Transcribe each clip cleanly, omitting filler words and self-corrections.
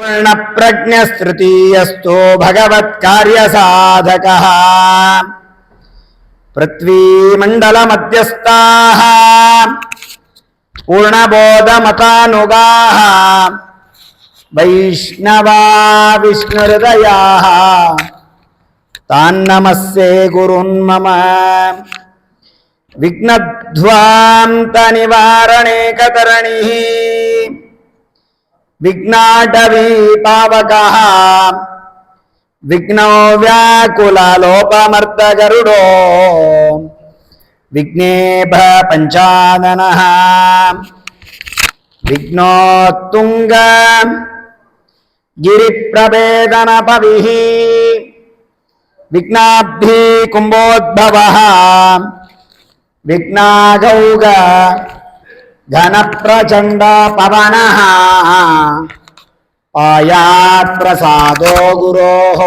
पूर्णप्रज्ञस्तृतीयस्थो भगवत्कार्यसाधकः पृथ्वीमण्डलमध्यस्थाः पूर्णबोधमतानुगाः वैष्णवा विष्णुहृदयाः तान्नमस्ये गुरुन्मम विघ्नध्वान्तनिवारणेकतरणिः विघ्नाटवी पावकः विघ्नो व्याकुललोपमर्दगरुडो विघ्नेभ पंचाननः विघ्नोत्तुंग गिरिप्रभेदनपविः विघ्नाब्धि कुंभोद्भवः विघ्नाघौग घनप्रचंड पवनः आयात् प्रसादो गुरोः।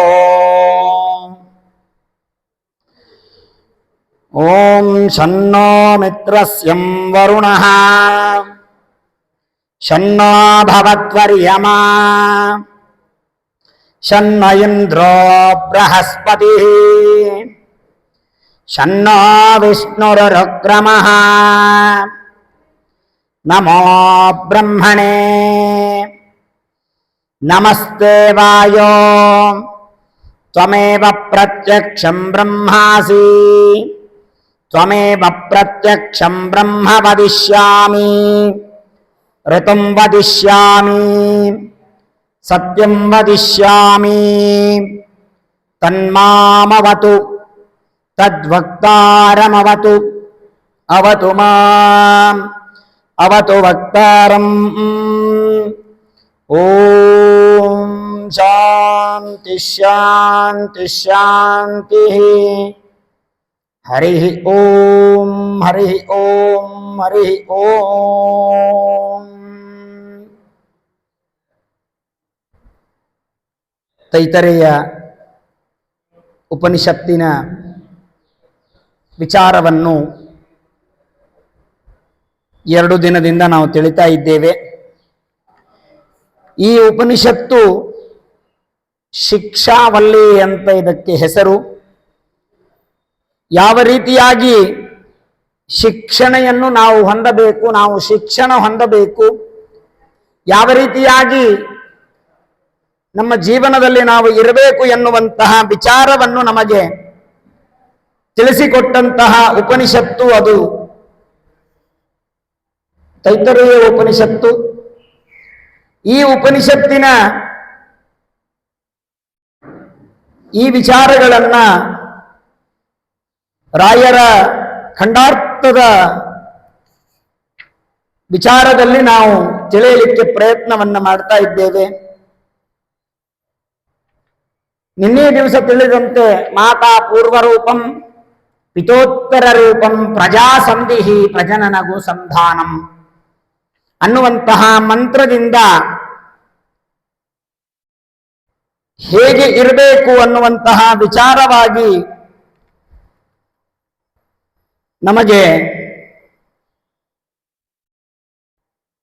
ओम शन्नो मित्रस्यं वरुणः शन्नो भवत्वर्यमा शन्नो इंद्रो बृहस्पतिः शन्नो विष्णुरुक्रमः नमो ब्रह्मणे नमस्ते वायो त्वमेव प्रत्यक्षं ब्रह्मासि त्वमेव प्रत्यक्षं ब्रह्म वदिष्यामि ऋतुं वदिष्यामि सत्यं वदिष्यामि तन्मामवतु तद्वक्तारमवतु अवतु माम् अवतु वक्तारम्। ओम शांति शांति शांति। हरि ओम हरि ओम हरि ओम। ತೈತರೇಯ ಉಪನಿಷತ್ತಿನ ವಿಚಾರವನ್ನು 2 ದಿನದಿಂದ ನಾವು ತಿಳಿತಾ ಇದ್ದೇವೆ. ಈ ಉಪನಿಷತ್ತು ಶಿಕ್ಷಾವಲ್ಲಿ ಅಂತ ಇದಕ್ಕೆ ಹೆಸರು. ಯಾವ ರೀತಿಯಾಗಿ ಶಿಕ್ಷಣೆಯನ್ನು ನಾವು ಹೊಂದಬೇಕು, ನಾವು ಶಿಕ್ಷಣ ಹೊಂದಬೇಕು, ಯಾವ ರೀತಿಯಾಗಿ ನಮ್ಮ ಜೀವನದಲ್ಲಿ ನಾವು ಇರಬೇಕು ಎನ್ನುವಂತಹ ವಿಚಾರವನ್ನು ನಮಗೆ ತಿಳಿಸಿಕೊಟ್ಟಂತಹ ಉಪನಿಷತ್ತು ಅದು ತೈತರೇಯ ಉಪನಿಷತ್ತು. ಈ ಉಪನಿಷತ್ತಿನ ಈ ವಿಚಾರಗಳನ್ನ ರಾಯರ ಖಂಡಾರ್ಥದ ವಿಚಾರದಲ್ಲಿ ನಾವು ತಿಳಿಯಲಿಕ್ಕೆ ಪ್ರಯತ್ನವನ್ನ ಮಾಡ್ತಾ ಇದ್ದೇವೆ. ನಿನ್ನೆ ದಿವಸ ತಿಳಿದಂತೆ ಮಾತಾ ಪೂರ್ವರೂಪಂ ಪಿತೋತ್ತರ ರೂಪಂ ಪ್ರಜಾಸಂಧಿಹಿ ಪ್ರಜನನಗು ಸಂಧಾನಂ ಅನ್ನುವಂತಹ ಮಂತ್ರದಿಂದ ಹೇಗೆ ಇರಬೇಕು ಅನ್ನುವಂತಹ ವಿಚಾರವಾಗಿ ನಮಗೆ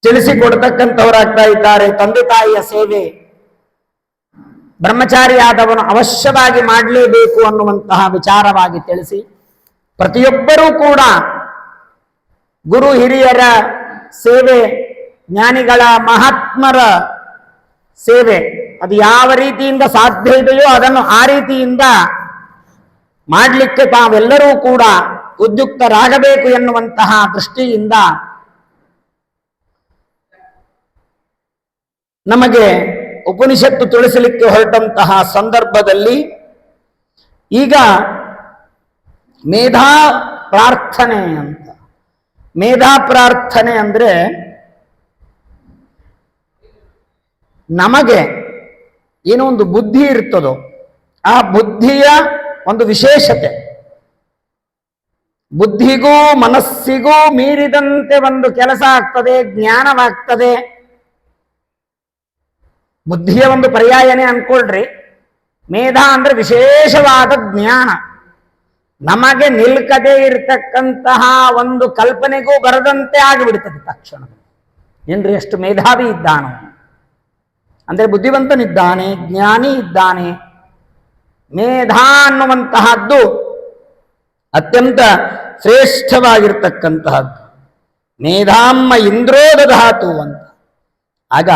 ತಿಳಿಸಿಕೊಡ್ತಕ್ಕಂಥವರಾಗ್ತಾ ಇದ್ದಾರೆ. ತಂದೆ ತಾಯಿಯ ಸೇವೆ ಬ್ರಹ್ಮಚಾರಿಯಾದವನು ಅವಶ್ಯವಾಗಿ ಮಾಡಲೇಬೇಕು ಅನ್ನುವಂತಹ ವಿಚಾರವಾಗಿ ತಿಳಿಸಿ, ಪ್ರತಿಯೊಬ್ಬರೂ ಕೂಡ ಗುರು ಹಿರಿಯರ ಸೇವೆ, ಜ್ಞಾನಿಗಳ ಮಹಾತ್ಮರ ಸೇವೆ ಅದು ಯಾವ ರೀತಿಯಿಂದ ಸಾಧ್ಯ ಇದೆಯೋ ಅದನ್ನು ಆ ರೀತಿಯಿಂದ ಮಾಡಲಿಕ್ಕೆ ತಾವೆಲ್ಲರೂ ಕೂಡ ಉದ್ಯುಕ್ತರಾಗಬೇಕು ಎನ್ನುವಂತಹ ದೃಷ್ಟಿಯಿಂದ ನಮಗೆ ಉಪನಿಷತ್ತು ತಿಳಿಸಲಿಕ್ಕೆ ಹೊರಟಂತಹ ಸಂದರ್ಭದಲ್ಲಿ ಈಗ ಮೇಧಾ ಪ್ರಾರ್ಥನೆ ಅಂತ. ಮೇಧಾ ಪ್ರಾರ್ಥನೆ ಅಂದ್ರೆ ನಮಗೆ ಏನೋ ಒಂದು ಬುದ್ಧಿ ಇರ್ತದೋ ಆ ಬುದ್ಧಿಯ ಒಂದು ವಿಶೇಷತೆ, ಬುದ್ಧಿಗೂ ಮನಸ್ಸಿಗೂ ಮೀರಿದಂತೆ ಒಂದು ಕೆಲಸ ಆಗ್ತದೆ, ಜ್ಞಾನವಾಗ್ತದೆ. ಬುದ್ಧಿಯ ಒಂದು ಪರ್ಯಾಯನೇ ಅನ್ಕೊಳ್ರಿ. ಮೇಧಾ ಅಂದ್ರೆ ವಿಶೇಷವಾದ ಜ್ಞಾನ, ನಮಗೆ ನಿಲ್ಕದೇ ಇರತಕ್ಕಂತಹ ಒಂದು ಕಲ್ಪನೆಗೂ ಬರದಂತೆ ಆಗಿಬಿಡ್ತದೆ ತಕ್ಷಣ. ಏನ್ರಿ ಎಷ್ಟು ಮೇಧಾವಿ ಇದ್ದಾನೋ. ಅಂದರೆ ಬುದ್ಧಿವಂತನಿದ್ದಾನೆ, ಜ್ಞಾನಿ ಇದ್ದಾನೆ. ಮೇಧಾ ಅನ್ನುವಂತಹದ್ದು ಅತ್ಯಂತ ಶ್ರೇಷ್ಠವಾಗಿರ್ತಕ್ಕಂತಹದ್ದು. ಮೇಧಾಮ್ಮ ಇಂದ್ರೋ ದಧಾತು ಅಂತ. ಆಗ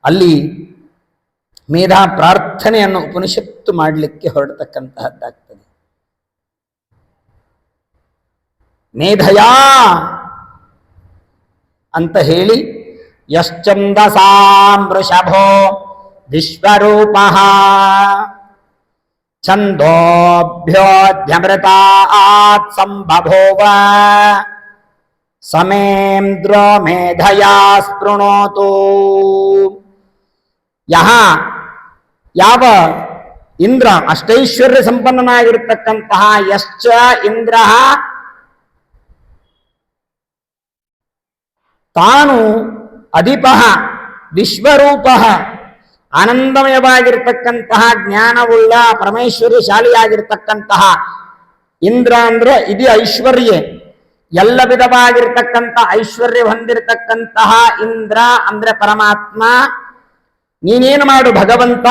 ಅಲ್ಲಿ ಮೇಧಾ ಪ್ರಾರ್ಥನೆಯನ್ನು ಉಪನಿಷತ್ತು ಮಾಡಲಿಕ್ಕೆ ಹೊರಡತಕ್ಕಂತಹದ್ದಾಗ್ತದೆ. ಮೇಧಯಾ ಅಂತ ಹೇಳಿ ಯಶ್ಚಂದಸಾಂ ವೃಷಭೋ ವಿಶ್ವರೂಪಃ ಛಂದೋಭ್ಯೋಧ್ಯಮೃತಾತ್ ಸಂಬಭೂವ ಸಮೇಂದ್ರೋ ಮೇಧಯಾ ಸ್ಪೃಣೋತು. ಯಾವ ಇಂದ್ರ ಅಷ್ಟೈಶ್ವರ್ಯ ಸಂಪನ್ನನಾಗಿರ್ತಕ್ಕಂತಹ ಯಶ್ಚ ಇಂದ್ರ ತಾನು ಅಧಿಪಃ ವಿಶ್ವರೂಪಃ ಆನಂದಮಯವಾಗಿರ್ತಕ್ಕಂತಹ ಜ್ಞಾನವುಳ್ಳ ಪರಮೇಶ್ವರಶಾಲಿಯಾಗಿರ್ತಕ್ಕಂತಹ ಇಂದ್ರ ಅಂದ್ರೆ ಇದು ಐಶ್ವರ್ಯ, ಎಲ್ಲ ವಿಧವಾಗಿರ್ತಕ್ಕಂಥ ಐಶ್ವರ್ಯ ಹೊಂದಿರತಕ್ಕಂತಹ ಇಂದ್ರ ಅಂದ್ರೆ ಪರಮಾತ್ಮ. ನೀನೇನು ಮಾಡು ಭಗವಂತ,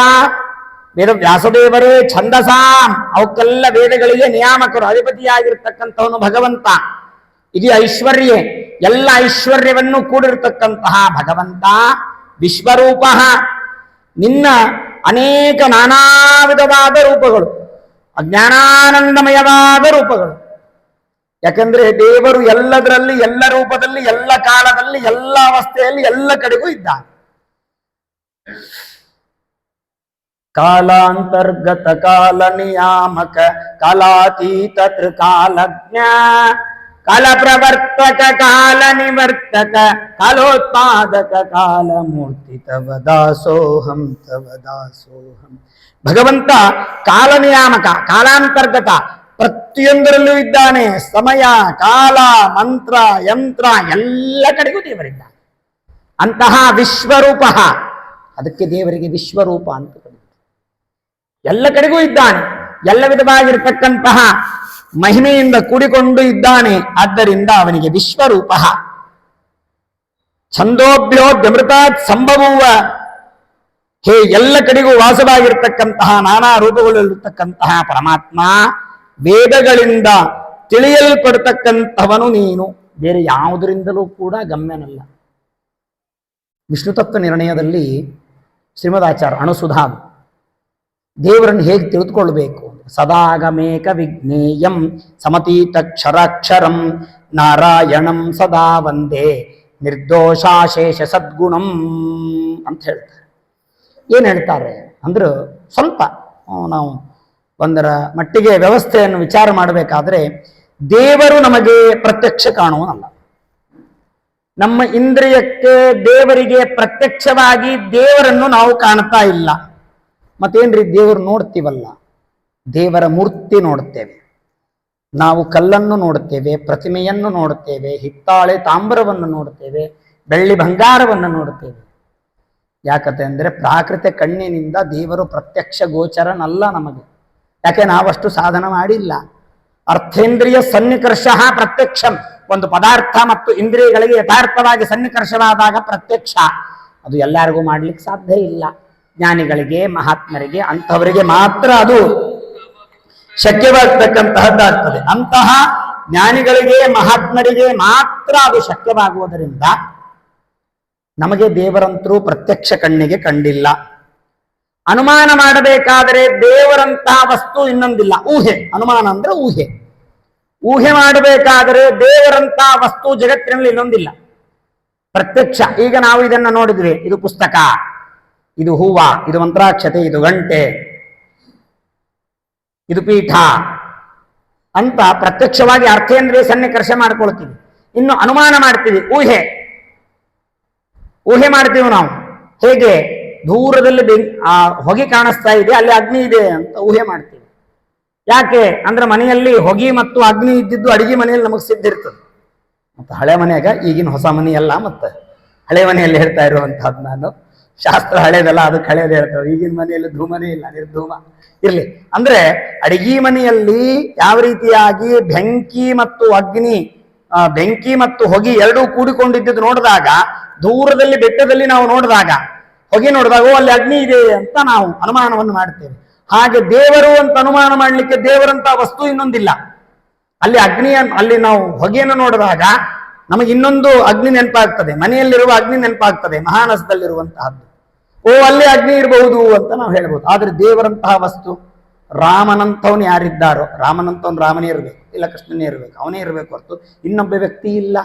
ವೇದ ವ್ಯಾಸದೇವರೇ ಛಂದಸಾಂ, ಅವಕ್ಕೆಲ್ಲ ವೇದಗಳಿಗೆ ನಿಯಾಮಕರು, ಅಧಿಪತಿಯಾಗಿರ್ತಕ್ಕಂಥವನು ಭಗವಂತ. ಇದು ಐಶ್ವರ್ಯ, ಎಲ್ಲ ಐಶ್ವರ್ಯವನ್ನು ಕೂಡಿರ್ತಕ್ಕಂತಹ ಭಗವಂತ ವಿಶ್ವರೂಪ. ನಿನ್ನ ಅನೇಕ ನಾನಾ ವಿಧವಾದ ರೂಪಗಳು, ಅಜ್ಞಾನಾನಂದಮಯವಾದ ರೂಪಗಳು. ಯಾಕಂದ್ರೆ ದೇವರು ಎಲ್ಲದರಲ್ಲಿ, ಎಲ್ಲ ರೂಪದಲ್ಲಿ, ಎಲ್ಲ ಕಾಲದಲ್ಲಿ, ಎಲ್ಲ ಅವಸ್ಥೆಯಲ್ಲಿ, ಎಲ್ಲ ಕಡೆಗೂ ಇದ್ದಾನೆ. ಕಾಲಾಂತರ್ಗತ ಕಾಲ ನಿಯಾಮಕ ಕಾಲಾತೀತ ತ್ರಿಕಾಲಜ್ಞ ಕಾಲ ಪ್ರವರ್ತಕ ಕಾಲ ನಿವರ್ತಕ ಕಾಲೋತ್ಪಾದಕ ಕಾಲ ಮೂರ್ತಿ ತವ ದಾಸೋಹಂ ತವ ದಾಸೋಹಂ. ಭಗವಂತ ಕಾಲ ನಿಯಾಮಕ, ಕಾಲಾಂತರ್ಗತ, ಪ್ರತಿಯೊಂದರಲ್ಲೂ ಇದ್ದಾನೆ. ಸಮಯ, ಕಾಲ, ಮಂತ್ರ, ಯಂತ್ರ ಎಲ್ಲ ಕಡೆಗೂ ದೇವರಿದ್ದಾನೆ. ಅಂತಹ ವಿಶ್ವರೂಪ, ಅದಕ್ಕೆ ದೇವರಿಗೆ ವಿಶ್ವರೂಪ ಅಂತ ಕರೀತಾರೆ. ಎಲ್ಲ ಕಡೆಗೂ ಇದ್ದಾನೆ, ಎಲ್ಲ ವಿಧವಾಗಿರ್ತಕ್ಕಂತಹ ಮಹಿಮೆಯಿಂದ ಕೂಡಿಕೊಂಡು ಇದ್ದಾನೆ. ಆದ್ದರಿಂದ ಅವನಿಗೆ ವಿಶ್ವರೂಪ. ಛಂದೋಭ್ಯೋದ್ಯಮೃತಾತ್ ಸಂಭವೂವ, ಹೇ ಎಲ್ಲ ಕಡೆಗೂ ವಾಸವಾಗಿರ್ತಕ್ಕಂತಹ ನಾನಾ ರೂಪಗಳಿರತಕ್ಕಂತಹ ಪರಮಾತ್ಮ, ವೇದಗಳಿಂದ ತಿಳಿಯಲ್ಪಡ್ತಕ್ಕಂಥವನು ನೀನು, ಬೇರೆ ಯಾವುದರಿಂದಲೂ ಕೂಡ ಗಮ್ಯನಲ್ಲ. ವಿಷ್ಣು ತತ್ವ ನಿರ್ಣಯದಲ್ಲಿ ಶ್ರೀಮದಾಚಾರ್ಯ ಅಣುಸುಧಾ ದೇವರನ್ನು ಹೇಗೆ ತಿಳಿದುಕೊಳ್ಬೇಕು, ಸದಾಗಮೇಕ ವಿಜ್ಞೇಯಂ ಸಮತೀತಕ್ಷರಾಕ್ಷರಂ ನಾರಾಯಣಂ ಸದಾ ವಂದೇ ನಿರ್ದೋಷಾಶೇಷ ಸದ್ಗುಣಂ ಅಂತ ಹೇಳ್ತಾರೆ. ಏನು ಹೇಳ್ತಾರೆ ಅಂದ್ರೆ, ಸ್ವಲ್ಪ ನಾವು ಒಂದರ ಮಟ್ಟಿಗೆ ವ್ಯವಸ್ಥೆಯನ್ನು ವಿಚಾರ ಮಾಡಬೇಕಾದ್ರೆ, ದೇವರು ನಮಗೆ ಪ್ರತ್ಯಕ್ಷ ಕಾಣುವನಲ್ಲ. ನಮ್ಮ ಇಂದ್ರಿಯಕ್ಕೆ ದೇವರಿಗೆ ಪ್ರತ್ಯಕ್ಷವಾಗಿ ದೇವರನ್ನು ನಾವು ಕಾಣ್ತಾ ಇಲ್ಲ. ಮತ್ತೇನ್ರಿ, ದೇವರು ನೋಡ್ತೀವಲ್ಲ, ದೇವರ ಮೂರ್ತಿ ನೋಡುತ್ತೇವೆ ನಾವು, ಕಲ್ಲನ್ನು ನೋಡುತ್ತೇವೆ, ಪ್ರತಿಮೆಯನ್ನು ನೋಡುತ್ತೇವೆ, ಹಿತ್ತಾಳೆ ತಾಮ್ರವನ್ನು ನೋಡುತ್ತೇವೆ, ಬೆಳ್ಳಿ ಬಂಗಾರವನ್ನು ನೋಡುತ್ತೇವೆ. ಯಾಕಂತೆ ಅಂದರೆ ಪ್ರಾಕೃತ ಕಣ್ಣಿನಿಂದ ದೇವರು ಪ್ರತ್ಯಕ್ಷ ಗೋಚರನಲ್ಲ ನಮಗೆ. ಯಾಕೆ ನಾವಷ್ಟು ಸಾಧನ ಮಾಡಿಲ್ಲ. ಅರ್ಥೇಂದ್ರಿಯ ಸನ್ನಿಕರ್ಷ ಪ್ರತ್ಯಕ್ಷಂ, ಒಂದು ಪದಾರ್ಥ ಮತ್ತು ಇಂದ್ರಿಯಗಳಿಗೆ ಯಥಾರ್ಥವಾಗಿ ಸನ್ನಿಕರ್ಷವಾದಾಗ ಪ್ರತ್ಯಕ್ಷ. ಅದು ಎಲ್ಲರಿಗೂ ಮಾಡ್ಲಿಕ್ಕೆ ಸಾಧ್ಯ ಇಲ್ಲ. ಜ್ಞಾನಿಗಳಿಗೆ, ಮಹಾತ್ಮರಿಗೆ, ಅಂಥವರಿಗೆ ಮಾತ್ರ ಅದು ಶಕ್ಯವಾಗ್ತಕ್ಕಂತಹದ್ದಾಗ್ತದೆ. ಅಂತಹ ಜ್ಞಾನಿಗಳಿಗೆ, ಮಹಾತ್ಮರಿಗೆ ಮಾತ್ರ ಅದು ಶಕ್ಯವಾಗುವುದರಿಂದ ನಮಗೆ ದೇವರಂತರೂ ಪ್ರತ್ಯಕ್ಷ ಕಣ್ಣಿಗೆ ಕಂಡಿಲ್ಲ. ಅನುಮಾನ ಮಾಡಬೇಕಾದರೆ ದೇವರಂತಹ ವಸ್ತು ಇನ್ನೊಂದಿಲ್ಲ. ಊಹೆ, ಅನುಮಾನ ಅಂದ್ರೆ ಊಹೆ. ಊಹೆ ಮಾಡಬೇಕಾದರೆ ದೇವರಂತಹ ವಸ್ತು ಜಗತ್ತಿನಲ್ಲಿ ಇನ್ನೊಂದಿಲ್ಲ, ಪ್ರತ್ಯಕ್ಷ. ಈಗ ನಾವು ಇದನ್ನು ನೋಡಿದ್ವಿ, ಇದು ಪುಸ್ತಕ, ಇದು ಹೂವ, ಇದು ಮಂತ್ರಾಕ್ಷತೆ, ಇದು ಗಂಟೆ, ಇದು ಪೀಠ ಅಂತ ಪ್ರತ್ಯಕ್ಷವಾಗಿ ಅರ್ಥೇಂದ್ರಿಯ ಸನ್ನಿಕರ್ಷ ಮಾಡ್ಕೊಳ್ತೀವಿ. ಇನ್ನು ಅನುಮಾನ ಮಾಡ್ತೀವಿ, ಊಹೆ ಮಾಡ್ತೀವಿ ನಾವು. ಹೇಗೆ? ದೂರದಲ್ಲಿ ಹೊಗೆ ಕಾಣಿಸ್ತಾ ಇದೆ, ಅಲ್ಲಿ ಅಗ್ನಿ ಇದೆ ಅಂತ ಊಹೆ ಮಾಡ್ತೀವಿ. ಯಾಕೆ ಅಂದ್ರೆ ಮನೆಯಲ್ಲಿ ಹೊಗೆ ಮತ್ತು ಅಗ್ನಿ ಇದ್ದಿದ್ದು ಅಡಿಗೆ ಮನೆಯಲ್ಲಿ ನಮಗೆ ಸಿದ್ಧ ಇರ್ತದೆ. ಮತ್ತು ಹಳೆ ಮನೆಯಾಗ, ಈಗಿನ ಹೊಸ ಮನೆಯಲ್ಲ, ಮತ್ತೆ ಹಳೆ ಮನೆಯಲ್ಲಿ ಹೇಳ್ತಾ ಇರುವಂತಹದ್ದು ನಾನು. ಶಾಸ್ತ್ರ ಹಳೇದಲ್ಲ, ಅದಕ್ಕೆ ಹಳೇದು ಹೇಳ್ತೇವೆ. ಈಗಿನ ಮನೆಯಲ್ಲಿ ಧೂಮನೇ ಇಲ್ಲ, ನಿರ್ಧೂಮ ಇರ್ಲಿ. ಅಂದ್ರೆ ಅಡಿಗೆ ಮನೆಯಲ್ಲಿ ಯಾವ ರೀತಿಯಾಗಿ ಬೆಂಕಿ ಮತ್ತು ಅಗ್ನಿ, ಬೆಂಕಿ ಮತ್ತು ಹೊಗೆ ಎರಡೂ ಕೂಡಿಕೊಂಡಿದ್ದು ನೋಡಿದಾಗ, ದೂರದಲ್ಲಿ ಬೆಟ್ಟದಲ್ಲಿ ನಾವು ನೋಡಿದಾಗ ಹೊಗೆ ನೋಡಿದಾಗ ಅಲ್ಲಿ ಅಗ್ನಿ ಇದೆ ಅಂತ ನಾವು ಅನುಮಾನವನ್ನು ಮಾಡ್ತೇವೆ. ಹಾಗೆ ದೇವರು ಅಂತ ಅನುಮಾನ ಮಾಡಲಿಕ್ಕೆ ದೇವರಂತ ವಸ್ತು ಇನ್ನೊಂದಿಲ್ಲ. ಅಲ್ಲಿ ಅಲ್ಲಿ ನಾವು ಹೊಗೆಯನ್ನು ನೋಡಿದಾಗ ನಮಗೆ ಇನ್ನೊಂದು ಅಗ್ನಿ ನೆನಪಾಗ್ತದೆ, ಮನೆಯಲ್ಲಿರುವ ಅಗ್ನಿ ನೆನಪಾಗ್ತದೆ, ಮಹಾನಸದಲ್ಲಿರುವಂತಹದ್ದು. ಅಲ್ಲಿ ಅಗ್ನಿ ಇರಬಹುದು ಅಂತ ನಾವು ಹೇಳ್ಬೋದು. ಆದ್ರೆ ದೇವರಂತಹ ವಸ್ತು, ರಾಮನಂತವನು ಯಾರಿದ್ದಾರೋ, ರಾಮನಂತವನು ರಾಮನೇ ಇರಬೇಕು, ಇಲ್ಲ ಕೃಷ್ಣನೇ ಇರಬೇಕು, ಅವನೇ ಇರಬೇಕು ಹೊರತು ಇನ್ನೊಬ್ಬ ವ್ಯಕ್ತಿ ಇಲ್ಲ.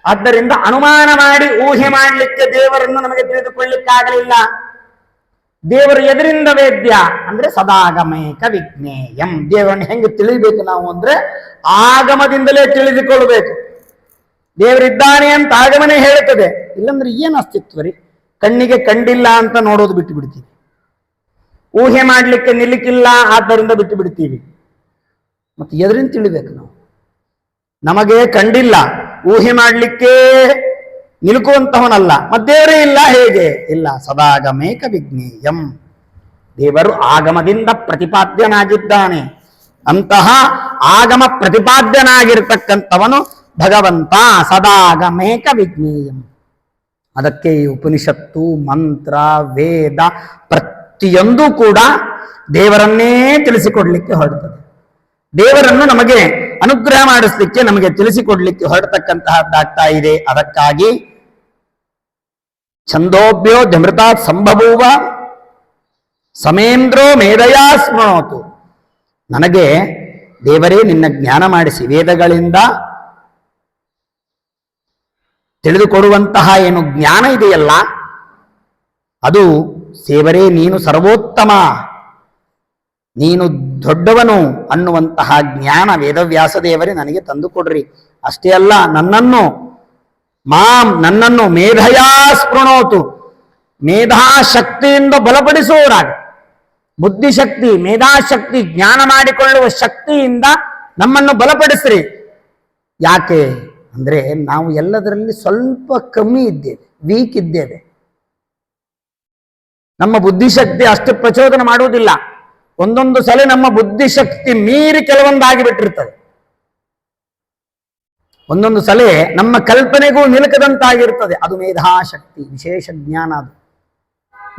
ಆದ್ದರಿಂದ ಅನುಮಾನ ಮಾಡಿ ಊಹೆ ಮಾಡಲಿಕ್ಕೆ ದೇವರನ್ನು ನಮಗೆ ತಿಳಿದುಕೊಳ್ಳಿಕ್ಕಾಗಲಿಲ್ಲ. ದೇವರು ಎದರಿಂದ ವೇದ್ಯ ಅಂದ್ರೆ ಸದಾಗಮೇಕ ವಿಜ್ಞೇಯಂ. ದೇವರನ್ನು ಹೆಂಗೆ ತಿಳಿಬೇಕು ನಾವು ಅಂದ್ರೆ ಆಗಮದಿಂದಲೇ ತಿಳಿದುಕೊಳ್ಳಬೇಕು. ದೇವರಿದ್ದಾನೆ ಅಂತ ಆಗಮನೇ ಹೇಳುತ್ತದೆ. ಇಲ್ಲಂದ್ರೆ ಏನು ಅಸ್ತಿತ್ವ ರೀ? ಕಣ್ಣಿಗೆ ಕಂಡಿಲ್ಲ ಅಂತ ನೋಡೋದು ಬಿಟ್ಟು ಬಿಡ್ತೀವಿ, ಊಹೆ ಮಾಡ್ಲಿಕ್ಕೆ ನಿಲ್ಲಿಕ್ಕಿಲ್ಲ ಆದ್ದರಿಂದ ಬಿಟ್ಟು ಬಿಡ್ತೀವಿ. ಮತ್ತೆ ಎದರಿಂದ ತಿಳಿಬೇಕು ನಾವು? ನಮಗೆ ಕಂಡಿಲ್ಲ, ಊಹೆ ಮಾಡ್ಲಿಕ್ಕೆ ನಿಲುಕುವಂತವನಲ್ಲ, ಮತ್ತೇವರೇ ಇಲ್ಲ, ಹೇಗೆ ಇಲ್ಲ? ಸದಾಗಮೇಕ ವಿಜ್ಞೇಯಂ. ದೇವರು ಆಗಮದಿಂದ ಪ್ರತಿಪಾದ್ಯನಾಗಿದ್ದಾನೆ. ಅಂತಹ ಆಗಮ ಪ್ರತಿಪಾದ್ಯನಾಗಿರ್ತಕ್ಕಂಥವನು ಭಗವಂತ. ಸದಾಗಮೇಕ ವಿಜ್ಞೇಯಂ. ಅದಕ್ಕೆ ಈ ಉಪನಿಷತ್ತು, ಮಂತ್ರ, ವೇದ ಪ್ರತಿಯೊಂದು ಕೂಡ ದೇವರನ್ನೇ ತಿಳಿಸಿಕೊಡ್ಲಿಕ್ಕೆ ಹೊರಡ್ತದೆ. ದೇವರನ್ನು ನಮಗೆ ಅನುಗ್ರಹ ಮಾಡಿಸ್ಲಿಕ್ಕೆ, ನಮಗೆ ತಿಳಿಸಿಕೊಡ್ಲಿಕ್ಕೆ ಹೊರಡ್ತಕ್ಕಂತಹದ್ದಾಗ್ತಾ ಇದೆ. ಅದಕ್ಕಾಗಿ ಛಂದೋಭ್ಯೋ ಜಮೃತಾತ್ ಸಂಭಭೂವ ಸಮೇಂದ್ರೋ ಮೇಧಯಾ ಸ್ಮೃಣೋತು. ನನಗೆ ದೇವರೇ ನಿನ್ನ ಜ್ಞಾನ ಮಾಡಿಸಿ, ವೇದಗಳಿಂದ ತಿಳಿದುಕೊಡುವಂತಹ ಏನು ಜ್ಞಾನ ಇದೆಯಲ್ಲ, ಅದು ದೇವರೇ ನೀನು ಸರ್ವೋತ್ತಮ, ನೀನು ದೊಡ್ಡವನು ಅನ್ನುವಂತಹ ಜ್ಞಾನ ವೇದವ್ಯಾಸ ದೇವರೇ ನನಗೆ ತಂದು ಕೊಡ್ರಿ. ಅಷ್ಟೇ ಅಲ್ಲ, ನನ್ನನ್ನು ಮೇಧಯಾ ಸ್ಪೃಣೋತು, ಮೇಧಾಶಕ್ತಿಯಿಂದ ಬಲಪಡಿಸುವರಾಗ. ಬುದ್ಧಿಶಕ್ತಿ, ಮೇಧಾಶಕ್ತಿ, ಜ್ಞಾನ ಮಾಡಿಕೊಳ್ಳುವ ಶಕ್ತಿಯಿಂದ ನಮ್ಮನ್ನು ಬಲಪಡಿಸ್ರಿ. ಯಾಕೆ ಅಂದ್ರೆ ನಾವು ಎಲ್ಲದರಲ್ಲಿ ಸ್ವಲ್ಪ ಕಮ್ಮಿ ಇದ್ದೇವೆ, ವೀಕ್ ಇದ್ದೇವೆ. ನಮ್ಮ ಬುದ್ಧಿಶಕ್ತಿ ಅಷ್ಟು ಪ್ರಚೋದನೆ ಮಾಡುವುದಿಲ್ಲ. ಒಂದೊಂದು ಸಲ ನಮ್ಮ ಬುದ್ಧಿಶಕ್ತಿ ಮೀರಿ ಕೆಲವೊಂದಾಗಿ ಬಿಟ್ಟಿರ್ತದೆ. ಒಂದೊಂದು ಸಲ ನಮ್ಮ ಕಲ್ಪನೆಗೂ ನಿಲುಕದಂತಾಗಿರ್ತದೆ. ಅದು ಮೇಧಾಶಕ್ತಿ, ವಿಶೇಷ ಜ್ಞಾನ. ಅದು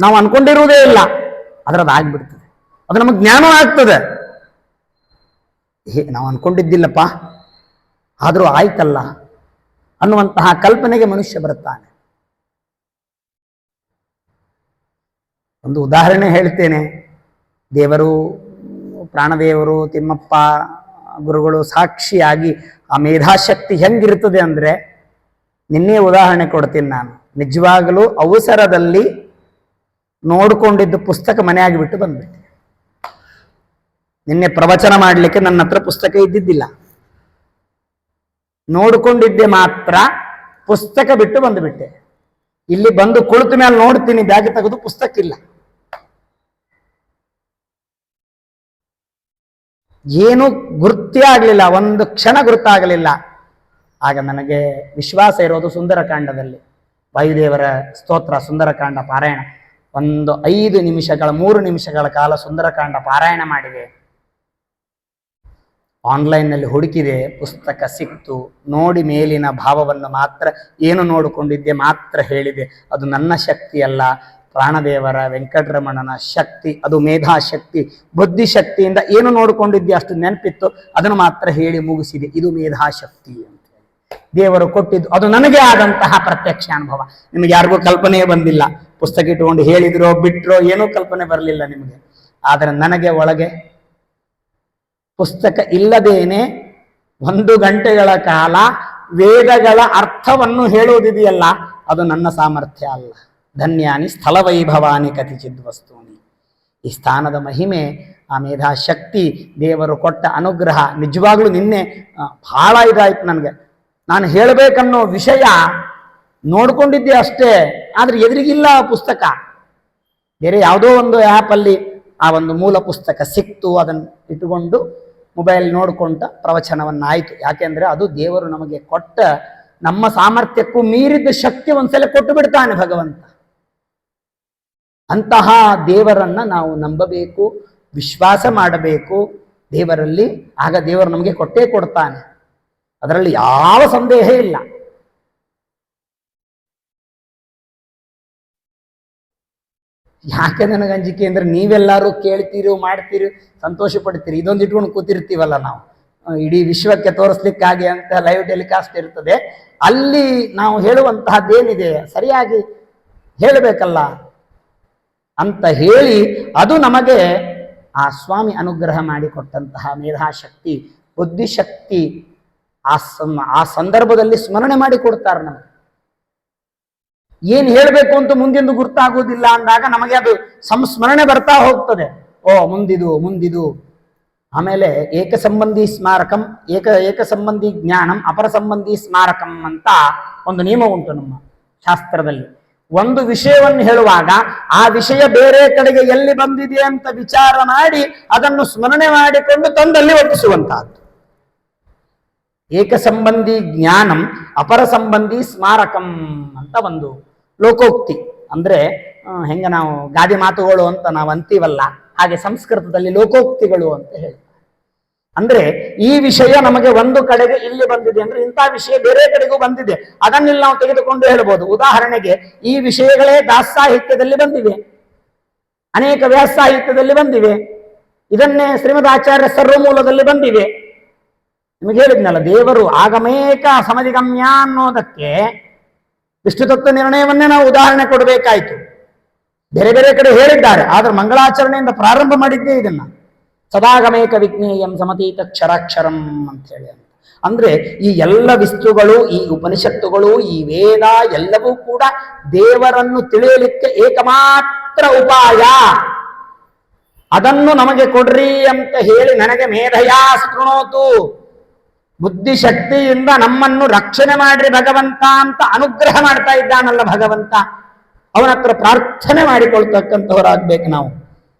ನಾವು ಅನ್ಕೊಂಡಿರುವುದೇ ಇಲ್ಲ, ಅದರದ್ದು ಆಗಿಬಿಡ್ತದೆ. ಅದು ನಮಗೆ ಜ್ಞಾನ ಆಗ್ತದೆ. ನಾವು ಅನ್ಕೊಂಡಿದ್ದಿಲ್ಲಪ್ಪ, ಆದರೂ ಆಯ್ತಲ್ಲ ಅನ್ನುವಂತಹ ಕಲ್ಪನೆಗೆ ಮನುಷ್ಯ ಬರುತ್ತಾನೆ. ಒಂದು ಉದಾಹರಣೆ ಹೇಳ್ತೇನೆ. ದೇವರು, ಪ್ರಾಣದೇವರು, ತಿಮ್ಮಪ್ಪ ಗುರುಗಳು ಸಾಕ್ಷಿಯಾಗಿ ಆ ಮೇಧಾಶಕ್ತಿ ಹೆಂಗಿರ್ತದೆ ಅಂದ್ರೆ, ನಿನ್ನೆ ಉದಾಹರಣೆ ಕೊಡ್ತೀನಿ ನಾನು. ನಿಜವಾಗಲೂ ಅವಸರದಲ್ಲಿ ನೋಡ್ಕೊಂಡಿದ್ದು ಪುಸ್ತಕ ಮನೆಯಾಗಿ ಬಿಟ್ಟು ಬಂದ್ಬಿಟ್ಟೆ. ನಿನ್ನೆ ಪ್ರವಚನ ಮಾಡಲಿಕ್ಕೆ ನನ್ನ ಹತ್ರ ಪುಸ್ತಕ ಇದ್ದಿದ್ದಿಲ್ಲ, ನೋಡ್ಕೊಂಡಿದ್ದೆ ಮಾತ್ರ, ಪುಸ್ತಕ ಬಿಟ್ಟು ಬಂದುಬಿಟ್ಟೆ. ಇಲ್ಲಿ ಬಂದು ಕುಳಿತ ಮೇಲೆ ನೋಡ್ತೀನಿ, ಬ್ಯಾಗ್ ತೆಗೆದು ಪುಸ್ತಕ ಇಲ್ಲ. ಏನು ಗುರ್ತೇ ಆಗಲಿಲ್ಲ, ಒಂದು ಕ್ಷಣ ಗುರುತಾಗಲಿಲ್ಲ. ಆಗ ನನಗೆ ವಿಶ್ವಾಸ ಇರೋದು ಸುಂದರಕಾಂಡದಲ್ಲಿ, ವಾಯುದೇವರ ಸ್ತೋತ್ರ ಸುಂದರಕಾಂಡ ಪಾರಾಯಣ. ಒಂದು 3 ನಿಮಿಷಗಳ ಕಾಲ ಸುಂದರಕಾಂಡ ಪಾರಾಯಣ ಮಾಡಿದೆ. ಆನ್ಲೈನ್ನಲ್ಲಿ ಹುಡುಕಿದೆ, ಪುಸ್ತಕ ಸಿಕ್ತು. ನೋಡಿ ಮೇಲಿನ ಭಾವವನ್ನು ಮಾತ್ರ, ಏನು ನೋಡಿಕೊಂಡಿದ್ದೆ ಮಾತ್ರ ಹೇಳಿದೆ. ಅದು ನನ್ನ ಶಕ್ತಿ ಅಲ್ಲ, ಪ್ರಾಣದೇವರ ವೆಂಕಟರಮಣನ ಶಕ್ತಿ. ಅದು ಮೇಧಾಶಕ್ತಿ, ಬುದ್ಧಿಶಕ್ತಿಯಿಂದ ಏನು ನೋಡಿಕೊಂಡಿದ್ದೆ ಅಷ್ಟು ನೆನಪಿತ್ತು, ಅದನ್ನು ಮಾತ್ರ ಹೇಳಿ ಮುಗಿಸಿದೆ. ಇದು ಮೇಧಾಶಕ್ತಿ ಅಂತ ದೇವರು ಕೊಟ್ಟಿದ್ದು. ಅದು ನನಗೆ ಆದಂತಹ ಪ್ರತ್ಯಕ್ಷ ಅನುಭವ. ನಿಮಗೆ ಯಾರಿಗೂ ಕಲ್ಪನೆ ಬಂದಿಲ್ಲ. ಪುಸ್ತಕ ಇಟ್ಟುಕೊಂಡು ಹೇಳಿದ್ರೋ ಬಿಟ್ರೋ ಏನೂ ಕಲ್ಪನೆ ಬರಲಿಲ್ಲ ನಿಮಗೆ. ಆದರೆ ನನಗೆ ಒಳಗೆ ಪುಸ್ತಕ ಇಲ್ಲದೇನೆ 1 ಗಂಟೆಗಳ ಕಾಲ ವೇದಗಳ ಅರ್ಥವನ್ನು ಹೇಳುವುದಿದೆಯಲ್ಲ, ಅದು ನನ್ನ ಸಾಮರ್ಥ್ಯ ಅಲ್ಲ. ಧನ್ಯಾನಿ ಸ್ಥಳ ವೈಭವಾನಿ ಕತಿಚಿದ್ ವಸ್ತೂನಿ. ಈ ಸ್ಥಾನದ ಮಹಿಮೆ, ಆ ಮೇಧಾಶಕ್ತಿ, ದೇವರು ಕೊಟ್ಟ ಅನುಗ್ರಹ. ನಿಜವಾಗ್ಲೂ ನಿನ್ನೆ ಬಹಳ ಇದಾಯ್ತು ನನಗೆ. ನಾನು ಹೇಳಬೇಕನ್ನೋ ವಿಷಯ ನೋಡ್ಕೊಂಡಿದ್ದೆ ಅಷ್ಟೇ, ಆದ್ರೆ ಎದುರಿಗಿಲ್ಲ ಪುಸ್ತಕ. ಬೇರೆ ಯಾವುದೋ ಒಂದು ಆ್ಯಪಲ್ಲಿ ಆ ಒಂದು ಮೂಲ ಪುಸ್ತಕ ಸಿಕ್ತು, ಅದನ್ನು ಇಟ್ಟುಕೊಂಡು ಮೊಬೈಲ್ ನೋಡ್ಕೊಂಡ ಪ್ರವಚನವನ್ನಾಯಿತು. ಯಾಕೆಂದ್ರೆ ಅದು ದೇವರು ನಮಗೆ ಕೊಟ್ಟ, ನಮ್ಮ ಸಾಮರ್ಥ್ಯಕ್ಕೂ ಮೀರಿದ ಶಕ್ತಿ ಒಂದ್ಸಲ ಕೊಟ್ಟು ಬಿಡ್ತಾನೆ ಭಗವಂತ. ಅಂತಹ ದೇವರನ್ನ ನಾವು ನಂಬಬೇಕು, ವಿಶ್ವಾಸ ಮಾಡಬೇಕು ದೇವರಲ್ಲಿ. ಆಗ ದೇವರು ನಮಗೆ ಕೊಟ್ಟೇ ಕೊಡ್ತಾನೆ, ಅದರಲ್ಲಿ ಯಾವ ಸಂದೇಹ ಇಲ್ಲ. ಯಾಕೆ ನನಗೆ ಅಂಜಿಕೆ ಅಂದ್ರೆ ನೀವೆಲ್ಲರೂ ಕೇಳ್ತೀರಿ ಮಾಡ್ತೀರಿ ಸಂತೋಷ ಪಡ್ತೀರಿ, ಇದೊಂದು ಇಟ್ಕೊಂಡು ಕೂತಿರ್ತೀವಲ್ಲ ನಾವು, ಇಡೀ ವಿಶ್ವಕ್ಕೆ ತೋರಿಸ್ಲಿಕ್ಕಾಗಿ ಅಂತ ಲೈವ್ ಟೆಲಿಕಾಸ್ಟ್ ಇರ್ತದೆ, ಅಲ್ಲಿ ನಾವು ಹೇಳುವಂತಹದ್ದೇನಿದೆ ಸರಿಯಾಗಿ ಹೇಳಬೇಕಲ್ಲ ಅಂತ ಹೇಳಿ ಅದು ನಮಗೆ ಆ ಸ್ವಾಮಿ ಅನುಗ್ರಹ ಮಾಡಿಕೊಟ್ಟಂತಹ ಮೇಧಾಶಕ್ತಿ, ಬುದ್ಧಿಶಕ್ತಿ ಆ ಸಂದರ್ಭದಲ್ಲಿ ಸ್ಮರಣೆ ಮಾಡಿ ಕೊಡ್ತಾರೆ ನಮಗೆ. ಏನ್ ಹೇಳಬೇಕು ಅಂತ ಮುಂದಿಂದು ಗುರ್ತಾಗುವುದಿಲ್ಲ ಅಂದಾಗ ನಮಗೆ ಅದು ಸಂಸ್ಮರಣೆ ಬರ್ತಾ ಹೋಗ್ತದೆ. ಓ ಮುಂದಿದು. ಆಮೇಲೆ ಏಕ ಸಂಬಂಧಿ ಸ್ಮಾರಕಂ, ಏಕ ಸಂಬಂಧಿ ಜ್ಞಾನಂ, ಅಪರ ಸಂಬಂಧಿ ಸ್ಮಾರಕಂ ಅಂತ ಒಂದು ನಿಯಮ ಉಂಟು ನಮ್ಮ ಶಾಸ್ತ್ರದಲ್ಲಿ. ಒಂದು ವಿಷಯವನ್ನು ಹೇಳುವಾಗ ಆ ವಿಷಯ ಬೇರೆ ಕಡೆಗೆ ಎಲ್ಲಿ ಬಂದಿದೆ ಅಂತ ವಿಚಾರ ಮಾಡಿ ಅದನ್ನು ಸ್ಮರಣೆ ಮಾಡಿಕೊಂಡು ತಂದಲ್ಲಿ ಒಪ್ಪಿಸುವಂತಹದ್ದು. ಏಕ ಸಂಬಂಧಿ ಜ್ಞಾನಂ ಅಪರ ಸಂಬಂಧಿ ಸ್ಮಾರಕಂ ಅಂತ ಒಂದು ಲೋಕೋಕ್ತಿ. ಅಂದ್ರೆ ಹೆಂಗ ನಾವು ಗಾದೆ ಮಾತುಗಳು ಅಂತ ನಾವು ಅಂತೀವಲ್ಲ, ಹಾಗೆ ಸಂಸ್ಕೃತದಲ್ಲಿ ಲೋಕೋಕ್ತಿಗಳು ಅಂತ ಹೇಳ್ತಾರೆ. ಅಂದ್ರೆ ಈ ವಿಷಯ ನಮಗೆ ಒಂದು ಕಡೆಗೆ ಇಲ್ಲಿ ಬಂದಿದೆ ಅಂದ್ರೆ ಇಂಥ ವಿಷಯ ಬೇರೆ ಕಡೆಗೂ ಬಂದಿದೆ, ಅದನ್ನೆಲ್ಲ ನಾವು ತೆಗೆದುಕೊಂಡು ಹೇಳ್ಬೋದು. ಉದಾಹರಣೆಗೆ ಈ ವಿಷಯಗಳೇ ದಾಸ ಸಾಹಿತ್ಯದಲ್ಲಿ ಬಂದಿವೆ, ಅನೇಕ ವ್ಯಾಸ ಸಾಹಿತ್ಯದಲ್ಲಿ ಬಂದಿವೆ, ಇದನ್ನೇ ಶ್ರೀಮದ್ ಆಚಾರ್ಯ ಸರ್ವಮೂಲದಲ್ಲಿ ಬಂದಿವೆ. ನಿಮಗೆ ಹೇಳಿದ್ನಲ್ಲ, ದೇವರು ಆಗಮೇಕ ಸಮಧಿಗಮ್ಯ ಅನ್ನೋದಕ್ಕೆ ವಿಷ್ಣು ತತ್ವ ನಿರ್ಣಯವನ್ನೇ ನಾವು ಉದಾಹರಣೆ ಕೊಡಬೇಕಾಯ್ತು. ಬೇರೆ ಬೇರೆ ಕಡೆ ಹೇಳಿದ್ದಾರೆ, ಆದ್ರೆ ಮಂಗಳಾಚರಣೆಯಿಂದ ಪ್ರಾರಂಭ ಮಾಡಿದ್ದೇ ಇದನ್ನ, ಸದಾಗಮೇಕ ವಿಜ್ಞೇಯಂ ಸಮತೀತ ಕ್ಷರಾಕ್ಷರಂ ಅಂತ ಹೇಳಿ. ಅಂದ್ರೆ ಈ ಎಲ್ಲ ವಿಸ್ತುಗಳು, ಈ ಉಪನಿಷತ್ತುಗಳು, ಈ ವೇದ ಎಲ್ಲವೂ ಕೂಡ ದೇವರನ್ನು ತಿಳಿಯಲಿಕ್ಕೆ ಏಕಮಾತ್ರ ಉಪಾಯ. ಅದನ್ನು ನಮಗೆ ಕೊಡ್ರಿ ಅಂತ ಹೇಳಿ ನನಗೆ ಮೇಧಯಾ ಶೃಣೋತು, ಬುದ್ಧಿಶಕ್ತಿಯಿಂದ ನಮ್ಮನ್ನು ರಕ್ಷಣೆ ಮಾಡ್ರಿ ಭಗವಂತ ಅಂತ ಅನುಗ್ರಹ ಮಾಡ್ತಾ ಇದ್ದಾನಲ್ಲ ಭಗವಂತ, ಅವನ ಹತ್ರ ಪ್ರಾರ್ಥನೆ ಮಾಡಿಕೊಳ್ತಕ್ಕಂಥವರಾಗ್ಬೇಕು ನಾವು.